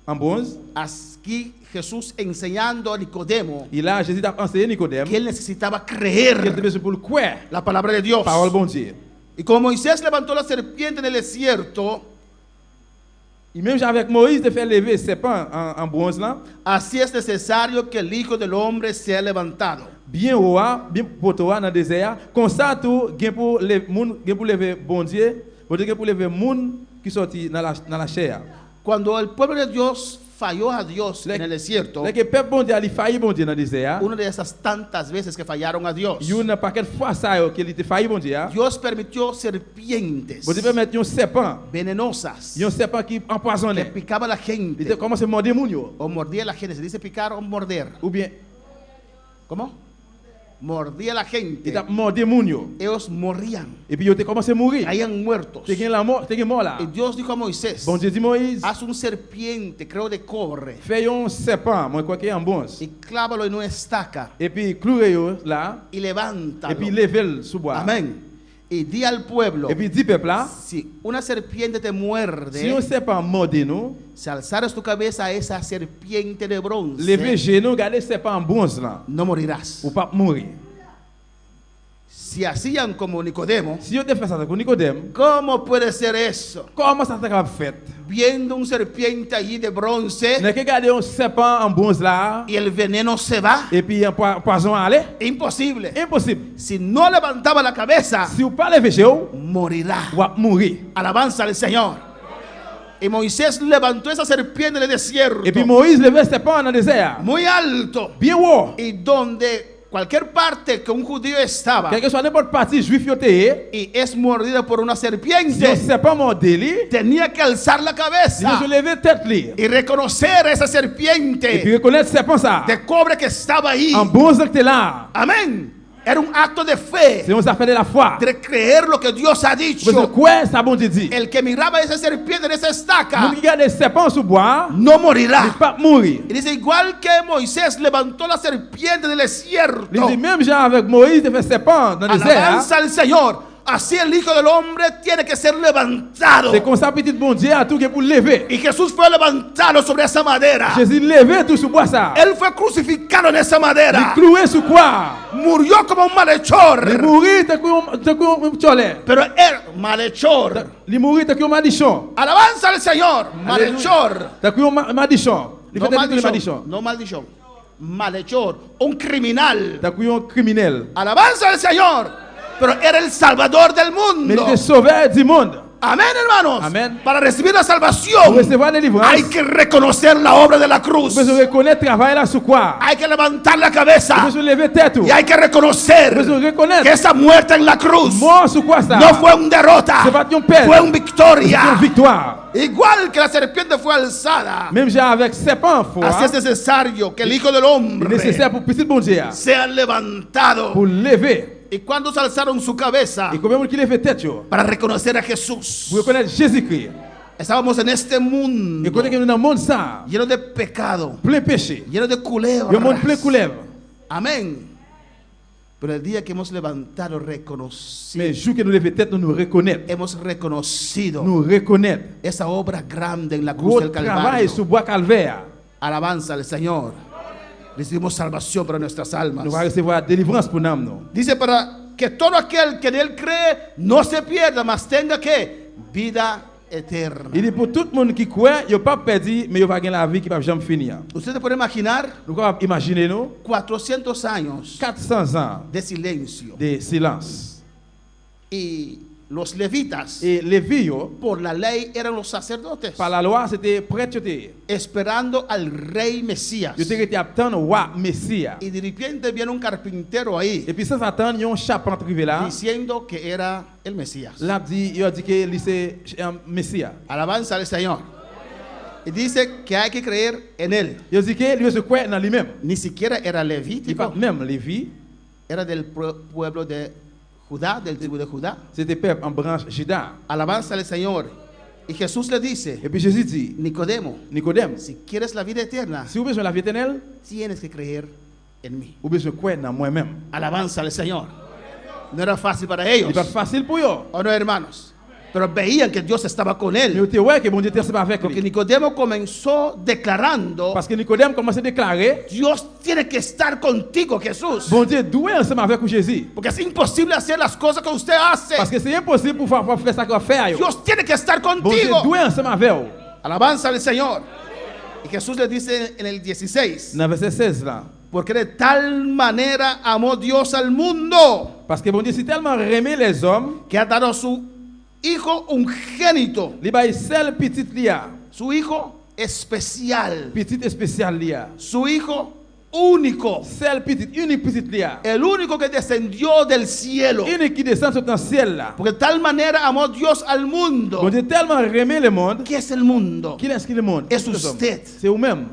en bronze. aquí Jesús enseñando a Nicodemo Et là Jésus a enseigné Nicodème que él necesitaba qu'il creer était besoin pour le croire. la palabra de Dios. Parole bon Dieu. Y como Moisés levantó la serpiente en el desierto, Et même avec Moïse te fait lever serpent en bronze là. así es necesario que el Hijo del Hombre sea levantado. Bien roi, bien pour toi dans le désert. Comme ça tout, gain pour les moun, gain pour lever bon Dieu, bon Dieu gain pour lever moun qui sorti dans la chair. Cuando el pueblo de Dios falló a Dios en el desierto, Là que peuple bon Dieu a failli bon Dieu dans le désert. una de esas tantas veces que fallaron a Dios, Il y a une paquet de fois ça qu'il était failli bon Dieu. Dios permitió serpientes Bon Dieu peut mettre un serpent, venenosas un serpent qui que empoisonnait. picaba a la Il gente commence à morder moun yo. o mordía a la gente. Se dice picar o morder. Ou bien ¿Cómo? Mordía a la gente. il a mordu moun yo. Ellos morían, Et puis il a commencé à mourir. caían muertos. T'es gain la mort, t'es gain mort là. Y Dios dijo a Moisés, Bon Dieu dit Moïse, haz un serpiente, creo de cobre, fais un serpent, moi quoi qu'il en bronze. y clávalo en una estaca Et puis clouer yo là. y Et levántalo. puis lever sous bois. Amén. Y di al pueblo, Et puis dit peuple là, si una serpiente te si muerde, on serpent morde nous, si alzares tu cabeza a esa serpiente de bronce, lever genou, garder serpent en bronze là, no morirás. ou pas mourir. Si hacían como Nicodemo, Si on te fait ça avec Nicodème, ¿cómo puede ser eso? comment ça t'a fait? Viendo un serpiente allí de bronce N'est que garder un serpent en bronze là, y el veneno se va. et puis un poison aller? Imposible. Impossible. Si no levantaba la cabeza, Si vous pas lever genou, morirá. ou mourir. Alabanza al Señor. Y Moisés levantó esa serpiente en el desierto, Et puis Moïse levait serpent dans le désert, muy alto, bien haut. y donde cualquier parte que un judío estaba Quel que soit n'importe partie juif yo te, y es mordido por una si un serpiente, serpent mordé li, tenía que alzar la il cabeza faut lever tête li. y reconocer a esa Et puis serpiente reconnaître serpent ça. de cobre que estaba ahí. En bronze que t'es là. Amén. Era un acto de fe, C'est une affaire de la foi. de creer lo que Dios ha Parce que dicho. quoi ça bon Dieu dit? El que miraba esa serpiente en esa estaca Moun qui garde le serpent sous bois, no il morirá. pas mourir. Y dice, igual que Moisés levantó la serpiente del desierto, Il dit même Jean avec Moïse, il fait serpent dans le désert. alabanza al Señor, así el Hijo del Hombre tiene que ser levantado. C'est comme ça petit bon Dieu a tout pour lever. Y Jesús fue levantado sobre esa madera. Jésus levé tout sur bois ça. Él fue crucificado en esa madera. Il cloué sur quoi? Murió como un malhechor. Il mourit te comme cholet. Pero él, malhechor. Il mourit te comme madichon. Alabanza al Señor. Malhechor. Te comme madichon. Il No fait des maldición. madichon. No maldición. Malhechor. Un criminal. Te comme un criminel. Alabanza al Señor. Pero era el Salvador del Mais il mundo. était sauveur du monde. Amén, hermanos. Amén. Para recibir la Pour salvación recevoir la délivrance, hay que reconocer la obra de la cruz. vous devez reconnaître le travail là sur quoi? Hay que levantar la cabeza Vous devez lever tête. y hay que reconocer Vous devez que reconnaître. esa muerte en la cruz Mort sur quoi ça? no fue un derrota, C'est pas une perte. fue un C'est victoria. une victoire. Igual que la serpiente fue alzada, Même j'ai avec serpent fort. así es necesario que el Hijo del Il est Hombre nécessaire pour petit bon Dieu. sea levantado. Pour lever. ¿Y cuando se alzaron su cabeza Et combien de qu'il levé tête yo? para reconocer a Jesús? Pour reconnaître Jésus-Christ. Estábamos en este Et mundo connaître que nous dans le monde ça, lleno de pecado, plein péché. lleno de Il y a un monde plein culebras. couleuvre. Amén. Pero el día que hemos levantado, reconocido, Mais le jour que nous levons tête, nous nous reconnaissons. hemos reconocido Nous reconnaissons. esa obra grande en la cruz Gros del travail Calvario. sur bois calvaire. Alabanza al Señor. Recibimos salvación para nuestras almas. Nous allons recevoir la délivrance pour nous. Dice para que todo aquel que en él cree no se pierda, mas tenga que vida eterna. Il dit pour tout le monde qui croit, il n'y a pas perdu, mais il va gagner la vie qui ne va jamais finir. Usted se puede imaginar Nous pouvons imaginer nous 400 años 400 ans de silencio. de silence. Y los levitas, Et les vies, por la ley, eran los sacerdotes, par la loi, c'était prêtre. esperando al rey Mesías. Ils étaient attendre le roi Messie. Y de repente viene un carpintero ahí Et puis sans attendre, il y a un charpente arrivé là. diciendo que era el Mesías. Là, il a dit que c'est Messie. Alabanza al Señor. Y dice que hay que creer en él. Il a dit que lui se croit dans lui-même. Ni siquiera era Il levítico, pas même Lévi, era del pueblo de Judá, del tribu de Judá. c'était peuple en branche Juda. Alabanza al Señor. Y Jesús le dice, Et puis Jésus dit, Nicodemo, Nicodème, si quieres la vida eterna, si vous avez besoin de la vie éternelle, tienes que creer en mí. vous avez besoin de croire dans moi-même. Alabanza al Señor. No era fácil para Ce ellos, n'est pas facile pour eux. ¿o no, hermanos? Pero veían que Dios estaba con Mais él. vous voyez que bon Dieu était ensemble avec Porque lui. Nicodemo comenzó declarando, Parce que Nicodème commence à déclarer, Dios tiene que estar contigo, Jesús. bon Dieu doit ensemble avec Jésus. Porque es imposible hacer las cosas que usted hace. Parce que c'est impossible pour faire ça qu'on fait. Dios tiene que estar Bon Dieu contigo. doit ensemble avec vous. Alabanza al Señor. Y Jesús le dice en el 16, Dans verset 16 là. porque de tal manera amó Dios al mundo, Parce que bon Dieu, c'est tellement aimé les hommes, que ha dado a su Hijo ungénito, il a seul petit lia, su Hijo especial, petit spécial lia, su Hijo único, seul petit, unique petit lia, el único que descendió del cielo. unique qui descend sur le ciel là. Porque de tal manera amó Dios al mundo. Bon Dieu tellement aimé le monde, ¿Qué es el mundo? qui est-ce que le monde? Es usted. C'est vous-même,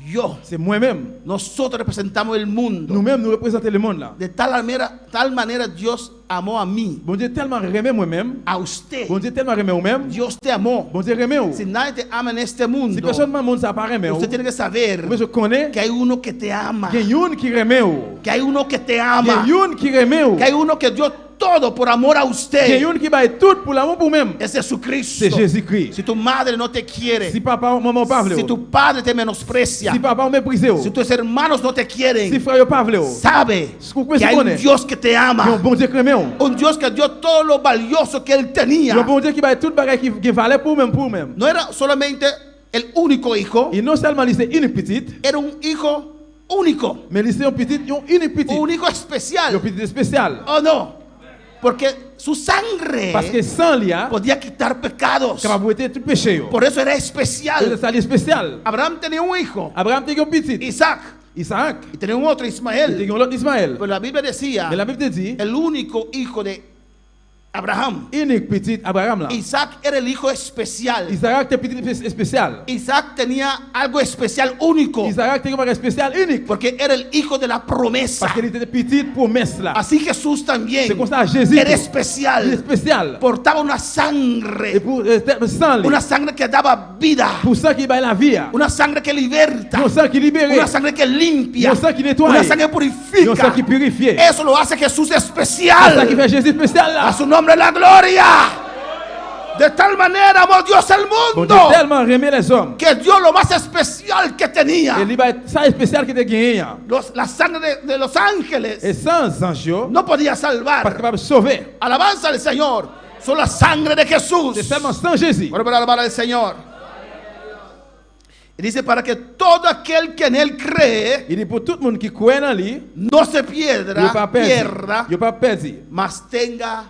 Yo. c'est moi-même. Nosotros representamos el mundo. Nous-mêmes, nous représentons le monde là. De tal manera Dios amó a mí, Bon Dieu tellement aimé moi-même, a usted. bon Dieu tellement aimé vous-même, Dios te amó. bon Dieu aimé vous. Si nadie te ama en este Si mundo, personne dans le monde ça paraît mais vous, usted tiene que saber mais je connais, que hay uno que te ama, il y a une qui aimé vous. que hay uno que te Il y ama, a une qui aimé vous. que hay uno que dio todo por amor a Il y a usted. une qui va tout pour l'amour pour même. Es Jesucristo. C'est Jésus-Christ. Si tu madre no te quiere, Si papa, maman pas si vle, tu padre te menosprecia, si papa méprise, si tus hermanos no te si quieren, frère pas vle, sabe que hay un Dios que te il y a un ama, bon Dieu qui aime vous. un Dios que dio todo lo valioso que él Il y a un tenía. bon Dieu qui va tout bagage qui valait pour même. No era solamente el único hijo, Et non seulement il c'est une petite, era un hijo único, mais il c'est un petit, une petite, un hijo un especial. petit spécial. ¿O no? Porque su sangre Parce que sans lia, podía quitar pecados. capable de tout péché. Por eso era C'est especial. ça spécial. Abraham tenía un hijo, Abraham était un petit, Isaac, Isaac, y tenía un otro, il Ismael. était un autre Ismaël. Pero la Biblia decía, Mais la Bible te dit, el único hijo de Abraham. unique petit Abraham là. Isaac era el hijo especial. Isaac était petit spécial. Isaac tenía algo especial, único, Isaac était un bagage spécial unique. porque era el hijo de la promesa. Parce qu'il était petit promesse là. Así Jesús también C'est comme ça Jésus. era Il est especial. spécial. Portaba una Et sangre, pour sans lui. una sangre que daba vida, Pour ça qui va la vie. una sangre que liberta, Pour ça qui libère. una sangre que limpia, Pour ça qui nettoie. una sangre que Pour ça purifica. qui purifie. Eso lo hace Jesús Pour ça especial. qui fait Jésus spécial A là. su nombre nombre la gloria. De tal manera amó Dios el Bon Dieu mundo tellement aimé les hommes. que dio lo más especial que tenía. Et il va ça spécial qui te gagné. La sangre de los ángeles Et sans ange, no podía pas salvar. capable de sauver. Alabanza al Señor. Solo la sangre de Jesús. C'est seulement sans Jésus. Bueno, para alabar al Señor. Y dice para que todo aquel que en él cree Il dit pour tout le monde qui croit en lui, no se il pierda, ne peut pas perdre. mas tenga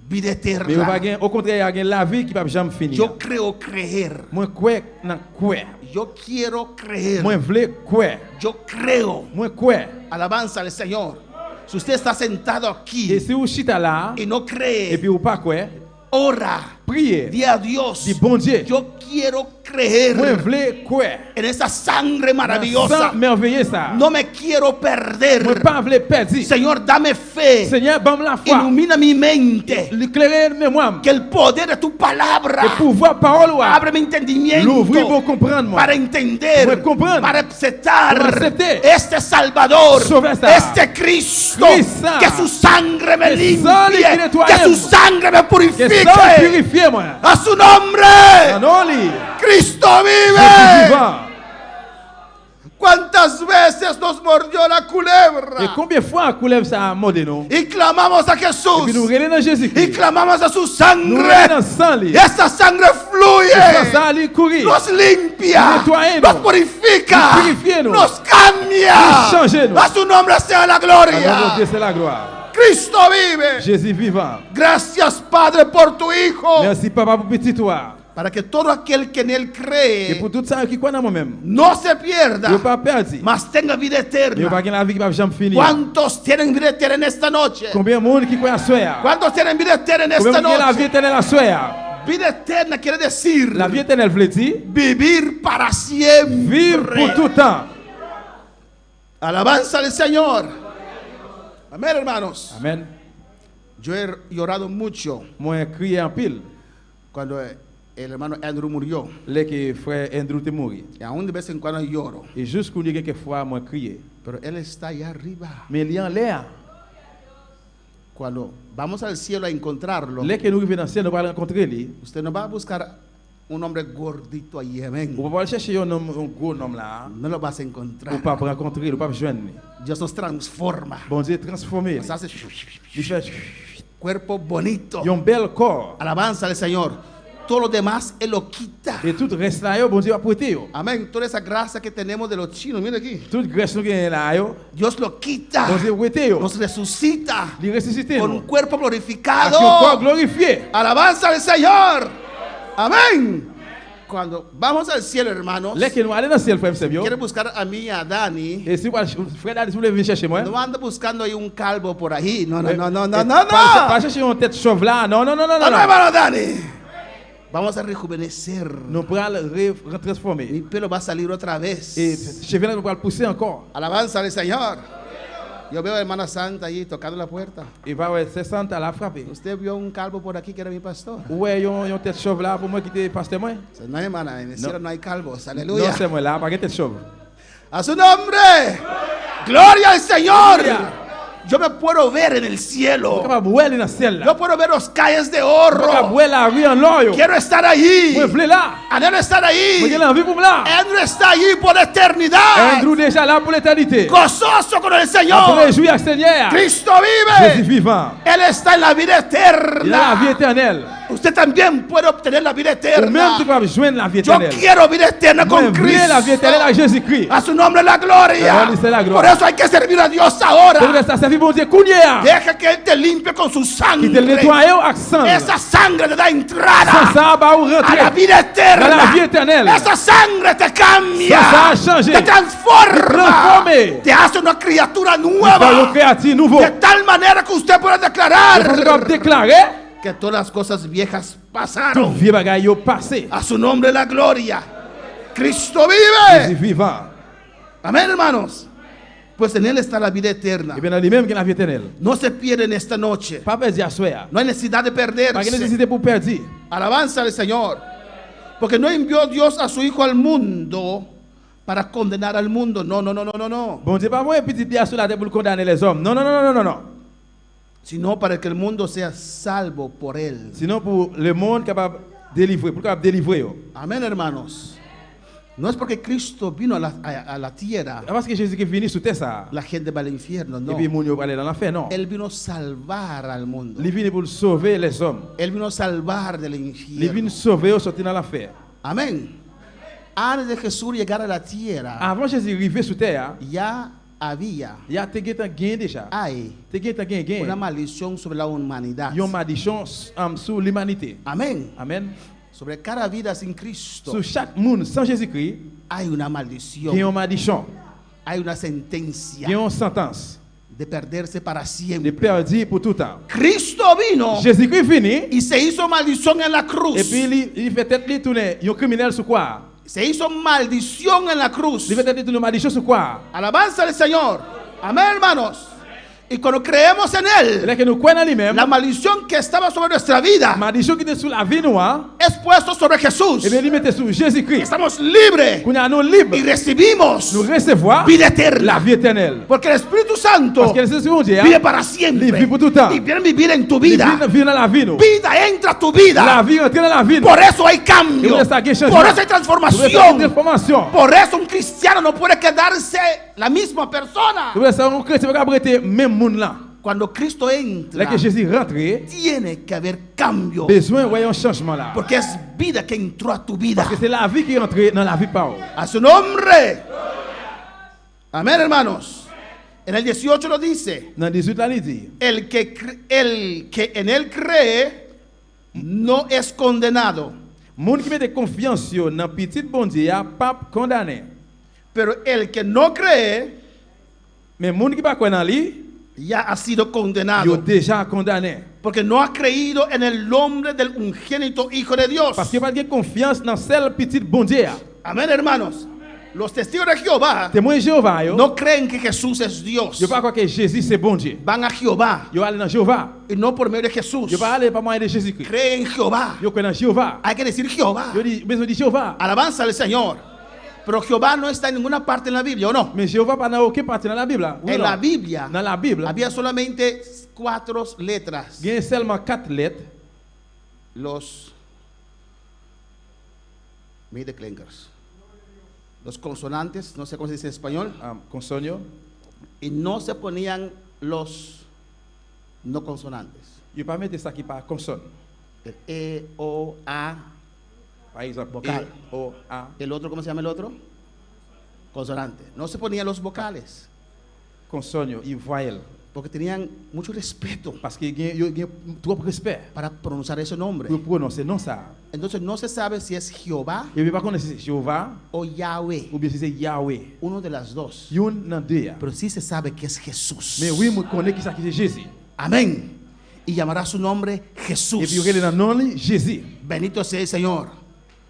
vida Mais il va eterna. gagner, au contraire, il y a la vie qui ne va jamais finir. Yo creo creer. Moi, crois dans quoi. Yo quiero creer. Moi, voulais croire. Yo creo. Moi, crois. Alabanza al Señor. Si usted está sentado Et aquí si vous chita là, y no et cree, puis vous pas croire, ora, priez. di a Dios. Dis bon Dieu. Yo quiero Moi, creer voulais croire. en esa sangre Sans maravillosa. merveilleux ça. No me quiero Moi, perder. pas voulais perdre. Señor, dame fe. Seigneur, donne la foi. Ilumina mi mente. L'éclairer mémoire. Que el poder de tu palabra Le pouvoir parole. abre mi entendimiento L'ouvrir pour comprendre moi. para entender, Para comprender. para aceptar Para aceptar. este Salvador, Salvador. este Cristo, Cristo. que su sangre me Que limpie, sangre que nettoie. que su sangre me Que purifique. sans purifier moi. A su nombre, Non, lui. Cristo Jésus vive. vivant. ¿Cuántas veces nos mordió la Et culebra? combien de fois coulève ça à mode nous? Y clamamos a Et puis nous Jesús. regardons dans Y Jésus-Christ. clamamos a su Nous sangre. regardons dans sang lui. Y esta sangre Sans fluye. ça, lui courir. Nos limpia, Nettoie-nous. nos purifica, Nos purifie-nous. nos cambia. Nos change-nous. A su nombre sea la Alors, gloria. Dieu, c'est la gloire. Cristo vive. Jésus vivant. Gracias, Padre, por tu Hijo. Merci, Papa, pour petit toi. Para que todo aquel que en Él Et cree pour tout ça qui croit dans moi-même. no se Je ne pierda, pas perdre. mas tenga vida Je ne pas eterna. gagner la vie qui va jamais finir. ¿Cuántos tienen vida eterna en esta noche? Combien de monde qui croit à soi? ¿Cuántos tienen vida eterna en Combien esta de monde qui a la vie noche? éternelle à soi? Vida eterna quiere decir La vie éternelle veut dire vivir para siempre. vivre pour tout temps. Alabanza al Señor. Amén, hermanos. Amen. Yo he llorado mucho Moi, crié en pile. cuando el hermano Andrew murió. Les que frère Andrew te mort. Y aún de vez en cuando lloro. Et jusqu'au niveau quelques fois, moi, crié. Pero Él está allá arriba. Mais il y a en l'air. Cuando vamos al cielo a encontrarlo, Les que nous arrivons dans le ciel, nous allons rencontrer lui. usted no va a buscar un hombre gordito allí. Amén. Vous pouvez aller chercher un homme, un gros homme là. No lo vas a Ou encontrar. pas pour rencontrer, ou pas pour joindre. Dios nos transforma. Bon Dieu transformé. Nos hace Il fait cuerpo bonito. un bel corps. Alabanza al Señor. Todo lo demás Él lo quita. Et tout reste là, yo, bon Dieu va prêter. Yo. Amén. Toda esa grasa que tenemos de los chinos, mira aquí. Toute graisse nous gagne là, yo. Dios lo quita. Bon Dieu prêter. Yo. Nos resucita Il ressuscité. con un Nous. cuerpo Avec un glorificado. corps glorifié. Alabanza al Señor. Amén. Cuando vamos al cielo, hermanos, Les que nous allons dans le ciel, frère, c'est bien. quiere buscar a mí y a Dani. Et si frère Daddy, si vous voulez venir chercher moi. No anda buscando ahí un calvo por ahí. No, no, Eh, no, no, eh, no, no, Pas no. chercher une tête chauve là. Non, non, non, non, No, no, non. hermano Dani. Vamos a rejuvenecer. Nous pourrons transformer. Mi pelo va a salir otra vez. Et je viens nous pourrons le pousser encore. Alabanza al Señor. Yo veo a hermana Santa ahí tocando la puerta. Il va ouais, se sentir à la frapper. Usted vio un calvo por aquí que era mi pastor. Ouais, yon tête chauve là pour moi qui était pasteur moi. No, hermana, en el cielo no hay calvos. Non, Aleluya. c'est moi là, pas que tête chauve. A su nombre. Gloria al Señor. Gloria. Yo me puedo ver en el cielo. Capable ouais dans le ciel là. Yo puedo ver los calles de Capable oro. ouais la rue en l'or yo. Quiero estar allí. Moi vle là. Anhelo estar Moi ahí. j'ai envie pour là. Andrew está allí por la eternidad. Andrew déjà là pour l'éternité. Gozoso con el Après Señor. jouir avec Seigneur. Cristo Jésus vive. vivant. Él está en la vida Il a la vie eterna. éternelle. Usted también puede obtener la vida Ou même tu eterna. peux joindre la vie Yo éternelle. quiero vida eterna Moi con vle la vie éternelle à Cristo. Jésus-Christ. A su nombre la gloria. Gloria sea la gloria. Por eso hay que servir a Dios Pour ahora. ça servir bon Dieu kounya. Deja que Él te limpie con su Qui te sangre. nettoie avec sang. Esa sangre te da Sans entrada ça va ou a la rentrer. vida Dans la vie eterna. éternelle. Esa sangre te cambia, Ça a changé. te transforma, Transforme. te hace una criatura Dans le nueva. créatif nouveau. De tal manera que usted puede Je pense declarar qu'on peut déclarer que todas las cosas viejas tout pasaron. vieux bagaille yo passé. A su nombre la gloria. Cristo Jésus vive. vivant. Amén, hermanos. Pues en Él está la vida eterna. Et bien dans lui-même qui a la vie éternelle. No se pierden esta noche. Pas perdre à soi. No hay necesidad de Pas de perderse. nécessité pour perdre. Alabanza al Señor. Porque no envió Dios a su Hijo al mundo para condenar al mundo. No, no, no, no, no, no. Bon Dieu pas moi petit dia sur la terre pour condamner les hommes. Non non non non non non. sino para que el mundo sea salvo por él. Sinon pour le monde capable délivrer, pour capable délivrer yo. Amén, hermanos. No es porque Cristo vino a la tierra, Parce que Jésus qui est venu sur terre ça. la gente va al infierno, Et no. puis moun yo aller dans l'enfer non. Él vino a salvar al mundo. Il est venu pour sauver les hommes. Él vino a salvar del Il est infierno. venu sauver au sortir dans l'enfer. Amén. Antes de Jesús llegar a la tierra, Avant Jésus arriver sur terre, ya había, il y a te gain déjà. hay Te gain. una maldición sobre la humanidad. Yon malédiction sur l'humanité. Amén. Amen. Sobre cada vida sin Cristo Sur chaque monde sans Jésus-Christ, hay una il y a maldición, une malédiction, hay una il sentencia y a une sentence de perderse para de siempre. perdu pour tout temps. Cristo vino Jésus-Christ fini y se hizo maldición en la cruz. et puis il fait tête lui tourner, un criminel sur quoi? Se hizo maldición en la cruz. Il fait tête lui tourner malédiction sur quoi? Alabanza al Señor. Amén, hermanos. Y cuando creemos en C'est Él, que nous croyons en lui-même. la maldición que estaba sobre nuestra vida Malédiction qui était sur la vie noire, es puesto sobre Jesús. et bien il mettait sur Jésus-Christ. Estamos libres Qu'on a nous y libres, recibimos nous recevoir vida la eterna. vie éternelle. Porque el Espíritu Santo Parce que le Saint-Esprit vive para siempre. vive pour tout temps. Y viene a vivir en tu Il vida. vit dans la vie nous. Vida entra a tu La vida. vie entre dans la vie nous. Por eso hay cambio. Por eso hay changement. Por eso hay Pour ça, transformación. transformation. Por eso un cristiano no puede quedarse la misma persona. Pour ça, un chrétien va arrêter même monde là. Cuando Cristo entra, Là que Jésus rentre, tiene que haber cambio. besoin de un changement là. Porque es vida que entró a tu vida. Parce que c'est la vie qui est entrée dans la vie par eux. A su nombre. Amén, hermanos. En el 18 lo dice. Dans 18 là, il dit, El que en él cree no es condenado. monde qui met confiance dans le petit bon Dieu, pas condamné. Pero el que no cree Mais monde qui pas croire en lui, ya ha sido il est condenado. déjà condamné. Porque no ha creído en el nombre del unigénito Hijo de Dios. Parce qu'il pas de confiance dans celle petit bon Dieu. Amén, hermanos. Los testigos de Jehová Témoin Jéhovah, yo, no creen que Jesús es Dios. yo pas croire que Jésus c'est bon Dieu. Van a Jehová Yo aller dans Jéhovah. y no por medio de Jesús. Yo pas aller par moyen de Jésus-Christ. Creen en Jehová. Yo crois dans Jéhovah. Hay que decir Jehová. Yo dis besoin de Jéhovah. Alabanza al Señor. Pero Jehová no está en ninguna parte en la Biblia, ¿o no? Mais Jéhovah pas dans aucune partie dans la Bible. Oui, En non. la Biblia Dans la Bible, había solamente 4 letras. il y a seulement 4 lettres. Los Mideklinkers. Los consonantes, no sé cómo se dice en español. Consonne. Y no se ponían los no consonantes. Il pas mettre ça qui par consonne. El E, O, A. Par exemple, Vocal. E, O, A. El otro, ¿cómo se llama el otro? Consonante. No se ponían los vocales. Consonne, il voyelle. Porque tenían mucho respeto Parce qu'il y a trop respect para pronunciar ese nombre. pour prononcer non ça. Entonces no se sabe si es Jehová Il ne pas connaître si c'est Jéhovah o Yahweh. ou bien si c'est Yahweh. Uno de las dos. Il y en a deux. Pero sí se sabe que es Jesús. Mais oui, je connais qui ça qui c'est Jésus. Amén. Y llamará su nombre Jesús. Et puis il y a le nom Jésus. Bendito sea el Señor.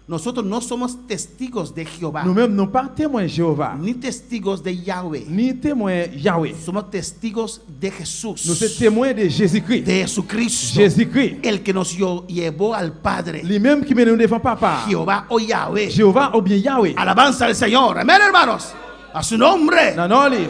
Nosotros no somos testigos de Jehová, Nous-mêmes, nous pas témoins Jéhovah, ni testigos de Yahweh. ni témoins Yahweh. Somos testigos de Nous Jesús, sommes témoins de Jésus-Christ. de Jesucristo, Jésus-Christ. el que nos llevó al Padre, Lui-même qui mène nous devant papa. Jehová o Yahweh. Jéhovah ou bien Yahweh. Alabanza al Señor. Amén, hermanos. A su nombre. Non, non, lui.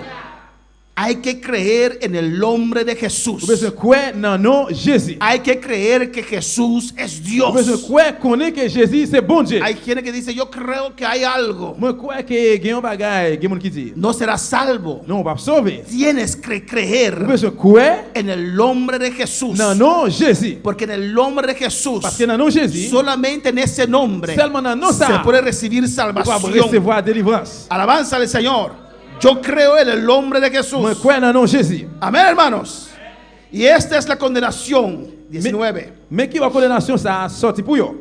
Hay que creer en el nombre de Jesús. Vous besoin croire dans nom Jésus. Hay que creer que Jesús es Vous besoin Dios. croire connaître que Jésus c'est bon Dieu. Hay gente que dice, yo creo que hay algo. Moi crois que gagne un bagage, gagne monde qui dit. No serás salvo. Non, on va sauver. Tienes que Vous creer besoin croire en el nombre de Jesús. dans nom Jésus. Porque en el nombre de Jesús, Parce que dans nom Jésus, solamente en ese nombre seulement dans nom se ça, puede recibir on va salvación. recevoir délivrance. Alabanza al Señor. Yo creo en el nombre de Jesús. Moi crois dans nom Jésus. Amén, hermanos. Y esta es la condenación. 19. Mais qui va condamnation ça sorti pour yo.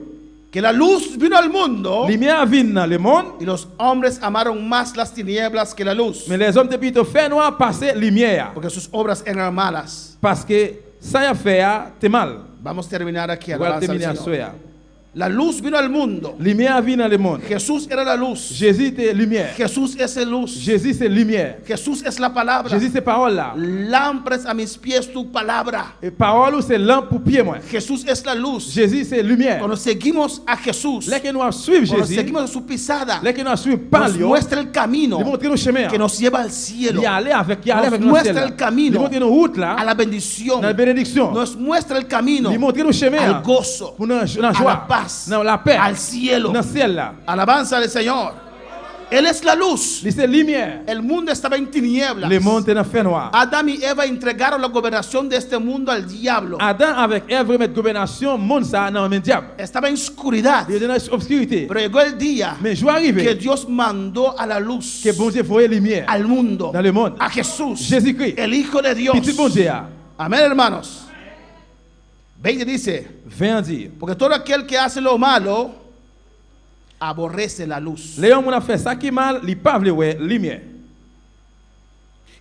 Que la luz vino al mundo Lumière vient dans le monde, y los hombres amaron más las tinieblas que la luz. mais les hommes depuis te fait noir passer lumière. Porque sus obras eran malas. Parce que ça y a fait, t'es mal. Vamos a terminar aquí. On va Alabanza al terminer à Señor. soir. La luz vino al mundo. Lumière vient dans le monde. Jesús era la luz. Jésus était lumière. Jesús es luz. Jésus c'est lumière. Jesús es la palabra. Jésus c'est parole là. Lámparas a mis pies tu palabra. Et parole c'est lampe pour pied moi. Jesús es la luz. Jésus c'est lumière. Cuando seguimos a Jesús, Les que nous suivons cuando Jésus, seguimos su pisada, les que nous suivons pas nos lui, muestra el camino il montre nos chemins. que nos lleva al cielo, Il aller avec nos nous muestra ciel. el camino Il montre nos routes a là, la bendición, dans la bénédiction. nos muestra el camino Il montre nos chemins al gozo, pour la a joie, la paz, dans la paix, al cielo. dans le ciel là. Alabanza al Señor. Él es la luz. C'est lumière. El mundo estaba en tinieblas. Le monde est dans le fait noir. Adán y Eva entregaron la gobernación de este mundo al diablo. Adam avec Ève remettre gouvernation, monde ça dans le diable. Estaba en oscuridad. Il est dans l'obscurité. Pero llegó el día Mais joie que arrivé Dios mandó a la luz, que bon Dieu voyait lumière al mundo, dans le monde. a Jesús, Jésus-Christ, el Hijo de Dios. petit bon Dieu. Amén, hermanos. 20 dice, Viens dire. porque todo aquel que hace lo malo aborrece la luz Léon mon a fait ça qui mal, il pas vle ouais lumière.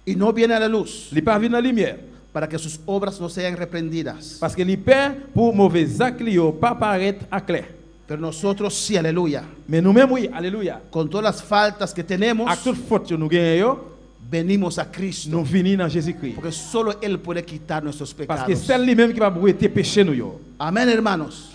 y no viene a la luz Il pas vient dans la lumière para que sus obras no sean reprendidas. parce que il perd pour mauvais actes li yo pas paraître à clair. Pero nosotros sí, aleluya, Mais nous-mêmes oui, alléluia. con todas las faltas que tenemos, À toute faute que nous gagnons yo, venimos a Cristo, nous venons dans Jésus-Christ. porque solo Él puede quitar nuestros Parce pecados. que c'est lui-même qui va brouiller péché nous yo. Amén, hermanos.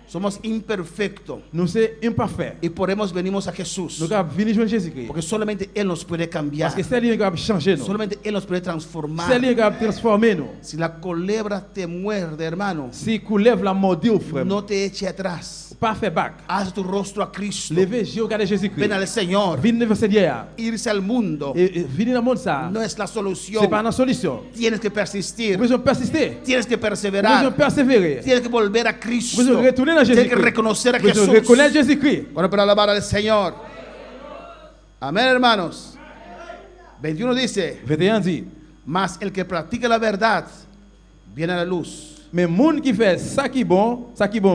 Somos imperfectos Nous c'est imparfait. y por eso venimos a Jesús, Nous avons venir joindre Jésus-Christ. porque solamente Él nos puede cambiar, Parce que c'est lui qui va changer nous. solamente Él nos puede transformar. C'est lui qui va transformer nous. Si la culebra te muerde, hermano, Si coulève la mordue au frère, no te eche atrás. pas faire back. Haz tu rostro a Cristo. Levez Dieu regarder Jésus-Christ. Ven al Señor. Venez vers Seigneur. Irse al mundo Et venez dans le monde ça. no es la solución. C'est pas une solution. Tienes que persistir. Vous devez persister. Tienes que Vous devez perseverar. persévérer. Tienes que volver a Cristo. Vous devez retourner dans Tienes que Jésus-Christ. reconocer a Vous devez Jesús. reconnaître Jésus-Christ. Bueno, para alabar al Señor. Amén, hermanos. 21 dice, 21 dit. mas el que practica la verdad viene a la luz, Mais monde qui fait ça qui bon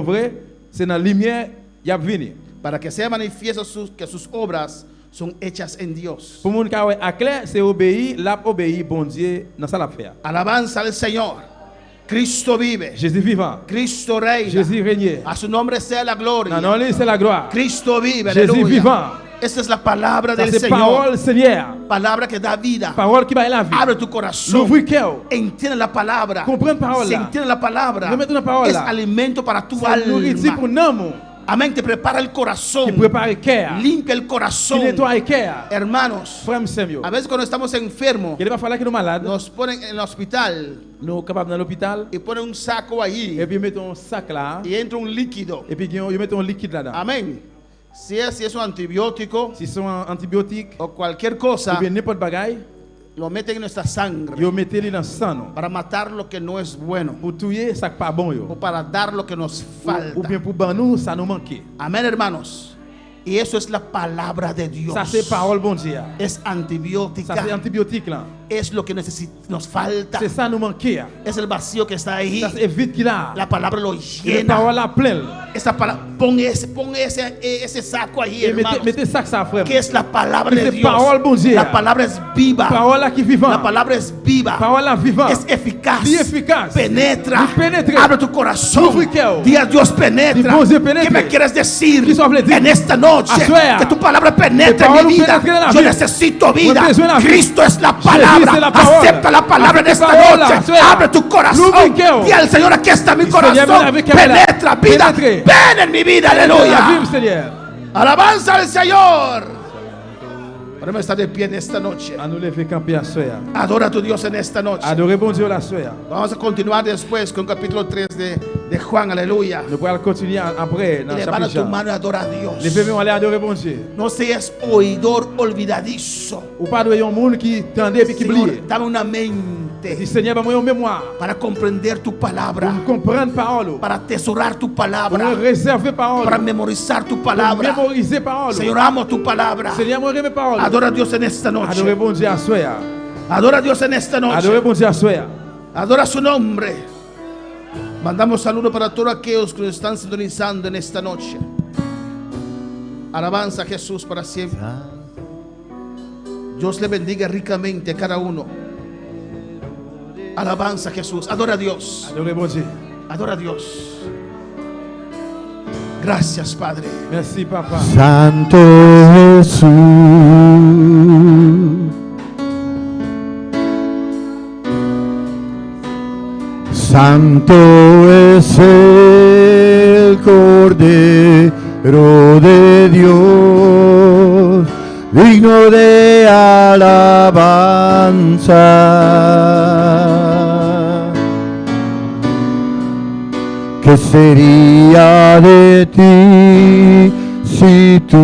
vrai, c'est dans la lumière y a venir. para que sea manifiesto que sus obras son hechas en Dios. Pour monde qui a clair, c'est obéir, l'a obéir bon Dieu dans ça l'a faire. Alabanza al Señor. Cristo vive. Jésus vivant. Cristo reina. Jésus règne. A su nombre sea la gloria. Non, lui c'est la gloire. Cristo vive. Jésus Aleluya. vivant. Esta es la palabra Ça del c'est Señor. parole Seigneur. Palabra que da vida. Parole qui va la vie. Abre tu corazón. L'ouvrir cœur. Entiende la palabra. Comprendre parole Si là. entiende la palabra, Remettre una palabra es là. alimento para tu C'est nourriture pour alma. nous. Amén. Te prepara el corazón. Qui prépare le cœur. Limpia el Qui corazón. nettoie le cœur. Hermanos, Frère Samuel. a veces cuando estamos enfermos, Il va falloir que nous malades. nos ponen en el hospital Nous capables dans l'hôpital. y ponen un saco allí Et puis mettons un sac là. y entra un líquido. Et puis ils mettent un liquide là-dedans. Amén. Si es un antibiótico Si c'est un antibiotique o cualquier ou cosa, bien n'importe bagaille, lo meten en nuestra sangre ils mettent les dans le sang non. para matar lo que no es bueno Pour tuer ça pas bon o yo. para dar lo que nos Ou falta. bien pour ban nous ça nous manque. Amén, hermanos. Y eso es la palabra de Dios. Ça c'est parole bon Dieu. Es Ça c'est antibiótica. antibiotique là. Es lo que nos falta. C'est ça nous manque. Es el vacío que está ahí. Ça c'est vide qu'il a. La palabra lo La llena. parole la pleine. Esa pon ese saco ahí, Et hermanos. mettez ça que ça frère. Que es la palabra Que de c'est Dios. parole bon Dieu. La palabra es viva. Parole là qui vivant. La palabra es viva. Parole là vivant. Es eficaz. Bien efficace. Penetra. Bien pénétre. Abre tu corazón. Ouvre le cœur. Di a Dios penetra. Di Dios penetre. ¿Qué me quieres decir ¿Qué sobre ti? en esta noche? Asuea. Que tu palabra penetre Que en parole mi vida. penetre en la Yo vida. necesito vida. Yo necesito la vida. Cristo es la Jesús es palabra. la palabra. Acepta la palabra en Acepta esta palabra. noche. Asuea. Abre tu corazón. Ouvre le cœur. Di al Señor, aquí está mi Señor, corazón. ven avec la vida. Penetra vida. Penetre. Ven en mi vida. La Aleluya. vive Seigneur. Alabanza al Señor. Podemos estar de pie en esta noche. À nous lever camper à soya. Adora a tu Dios en esta noche. Adorer bon Dieu la soya. Vamos a continuar después con capítulo 3 de Juan. Aleluya. Nous pourrons continuer après dans le Levanta chapitre. tu mano y adora a Dios. Levez-vous aller adorer bon Dieu. No seas oidor olvidadizo. Ou pas de un monde qui tendait et qui Señor, oublie. dame una Dis mente Seigneur, donne-moi une mémoire para comprender tu pour palabra, comprendre parole, para atesorar tu pour palabra, réserver parole, para memorizar tu pour palabra. mémoriser parole. Señor, amo tu palabra. Seigneur, moi j'aime parole. Adora a Dios en esta Adorer noche. bon Dieu à soya. Adora a Dios en esta Adorer noche. bon Dieu à soya. Adora su nombre. Mandamos saludos para todos aquellos que nos están sintonizando en esta noche. Alabanza a Jesús para siempre. Dios le bendiga ricamente a cada uno. Alabanza a Jesús. Adora a Dios. Adorer bon Dieu. Adora a Dios. Gracias, Padre. Merci, Papa. Santo Jesús, Santo es el Cordero de Dios, digno de alabanza. ¿Qué sería de ti si tú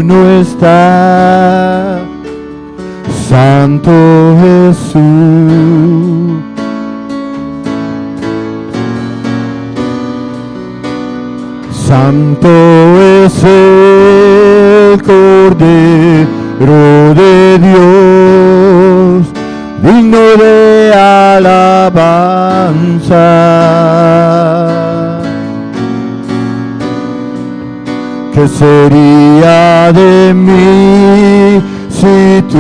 no estás, Santo Jesús? Santo es el Cordero de Dios, digno de alabanza. ¿Qué sería de mí si tú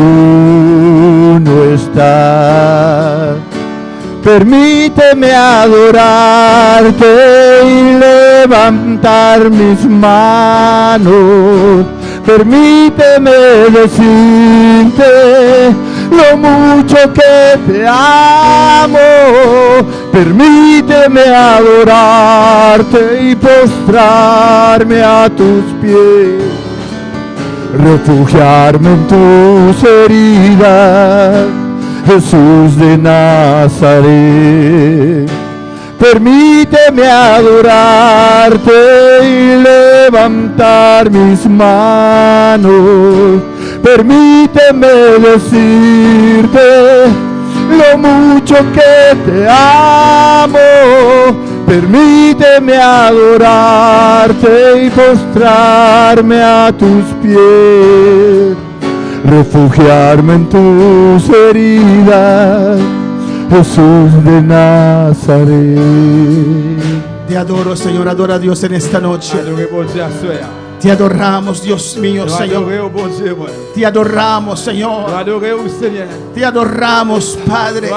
no estás? Permíteme adorarte y levantar mis manos. Permíteme decirte lo mucho que te amo. Permíteme adorarte y postrarme a tus pies, refugiarme en tus heridas, Jesús de Nazaret. Permíteme adorarte y levantar mis manos. Permíteme decirte lo mucho que te amo. Permíteme adorarte y postrarme a tus pies, refugiarme en tus heridas, Jesús de Nazaret. Te adoro, Señor. Adora a Dios en esta noche. Te adoramos, Dios mío, Señor. Te adoramos, Señor. Te adoramos, Padre.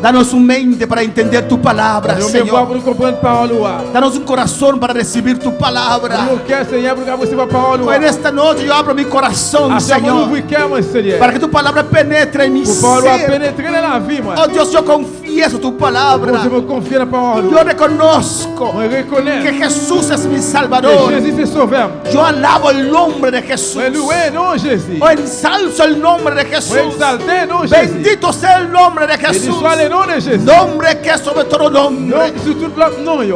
Danos un mente para entender tu palabra, Señor. Danos un corazón para recibir tu palabra. En esta noche yo abro mi corazón, Señor, para que tu palabra penetre en mi ser. Oh Dios, yo confieso tu palabra. Yo reconozco que Jesús es mi Salvador. Yo alabo el nombre de Jesús. Oh, ensalzo el nombre de Jesús. Bendito sea el nombre de Jesús. Nombre que es sobre todo nombre.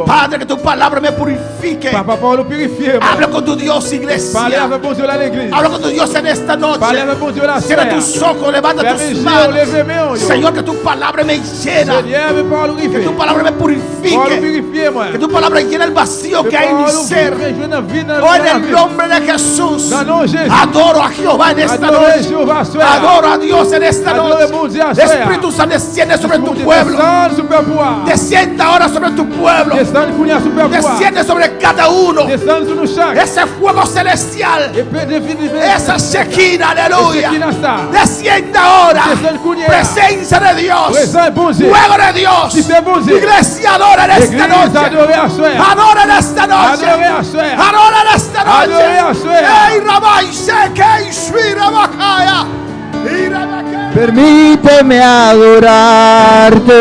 Padre, que tu palabra me purifique. Habla con tu Dios, iglesia. Habla con tu Dios en esta noche. Cierra tus ojos, levanta tus manos. Señor, que tu palabra me llena. Que tu palabra me purifique. Que tu palabra llene el vacío que hay en mi ser. Oh, en el nombre de Jesús. Adoro a Jehová en esta noche. Adoro a Dios en esta noche. Espíritu Santo, desciende sobre tu pueblo. Desciende ahora sobre tu pueblo. Desciende sobre cada uno. Ese fuego celestial. Esa Shekinah, aleluya. Desciende ahora. Presencia de Dios. Fuego de Dios. Iglesia, adora en esta noche. Adora en esta noche. Adora en esta noche. Permíteme adorarte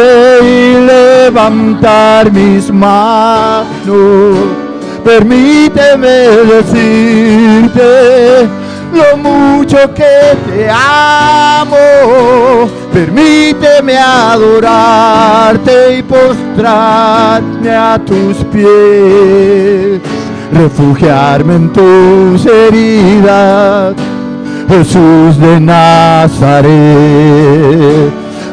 y levantar mis manos. Permíteme decirte lo mucho que te amo. Permíteme adorarte y postrarme a tus pies, refugiarme en tus heridas, Jesús de Nazaret.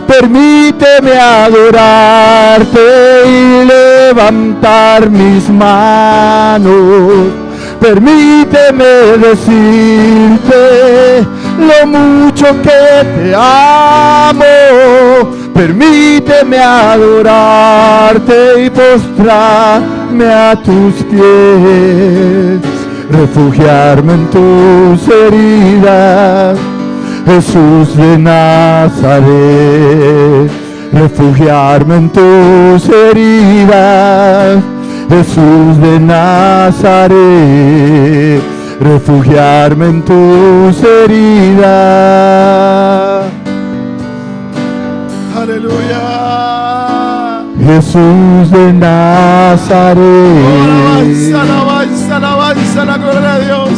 Permíteme adorarte y levantar mis manos. Permíteme decirte lo mucho que te amo. Permíteme adorarte y postrarme a tus pies, refugiarme en tus heridas, Jesús de Nazaret. Refugiarme en tus heridas, Jesús de Nazaret, refugiarme en tus heridas. Aleluya. Jesús de Nazaret. Alabanza, alabanza, alabanza, la gloria de Dios.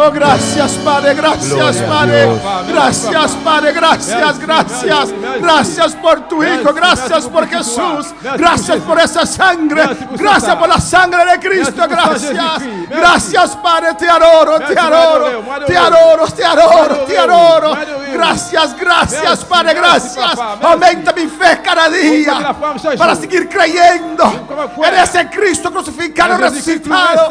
Oh, gracias, Padre, gracias, Padre. Gracias, Padre, gracias, gracias. Gracias por tu Hijo, gracias por Jesús. Gracias por esa sangre. Gracias por la sangre de Cristo, gracias. Gracias, Padre, te adoro, te adoro. Te adoro, te adoro, te adoro. Gracias, gracias, Padre, gracias. Aumenta mi fe cada día para seguir creyendo en ese Cristo crucificado, resucitado.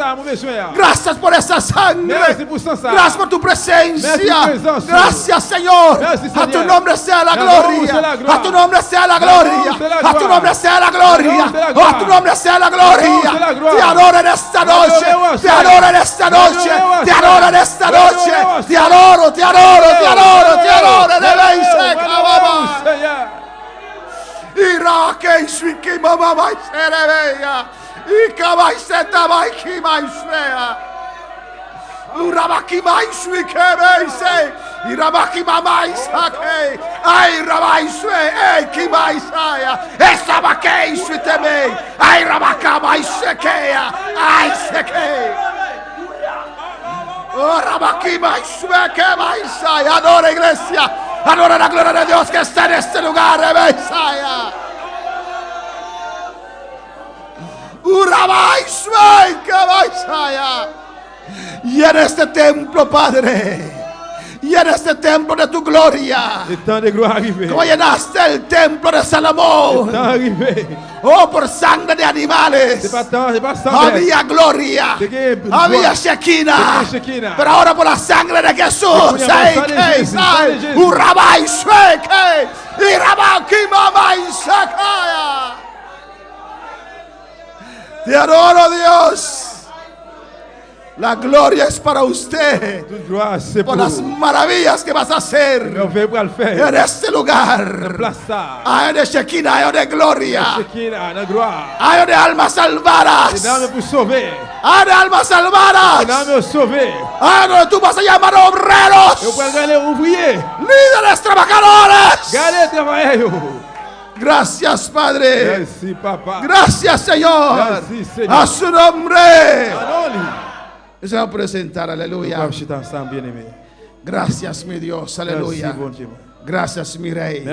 Gracias por esa sangre. Gracias por tu presencia. Gracias, Señor. A tu nombre sea la gloria. A tu nombre sea la gloria. A tu nombre sea la gloria. A tu nombre sea la gloria. Te adoro en esta noche. Te adoro en esta noche. Te adoro en esta noche. Te adoro, te adoro, te adoro, te adoro. Irake shiki mama mai serebeya. Ikabai setabai kimai shea. Urabaki mai shwikebe se. Irabaki mamai sake. Ai rabai shwe. Ei kimai saya. Esabake shwiteme. Ai rabaka mai sekeya. Ai seke. Oh, rabaki mai shweke mai saya. Adora, iglesia. Adora la gloria de Dios que está en este lugar, Messiah. Y en este templo, Padre, y en este templo de tu gloria, como llenaste el templo de Salomón, oh, por sangre de animales, había gloria, había Shekinah, pero ahora por la sangre de Jesús, te adoro, Dios. La gloria es para usted por las maravillas que vas a hacer en este lugar. Hay de Shekinah, hay de gloria, hay de almas salvadas, hay de almas salvadas, hay donde tú vas a llamar obreros, líderes, trabajadores. Gracias, Padre. Gracias, Señor. A su nombre. Se va a presentar, aleluya. Gracias, mi Dios, aleluya. Gracias, mi Rey.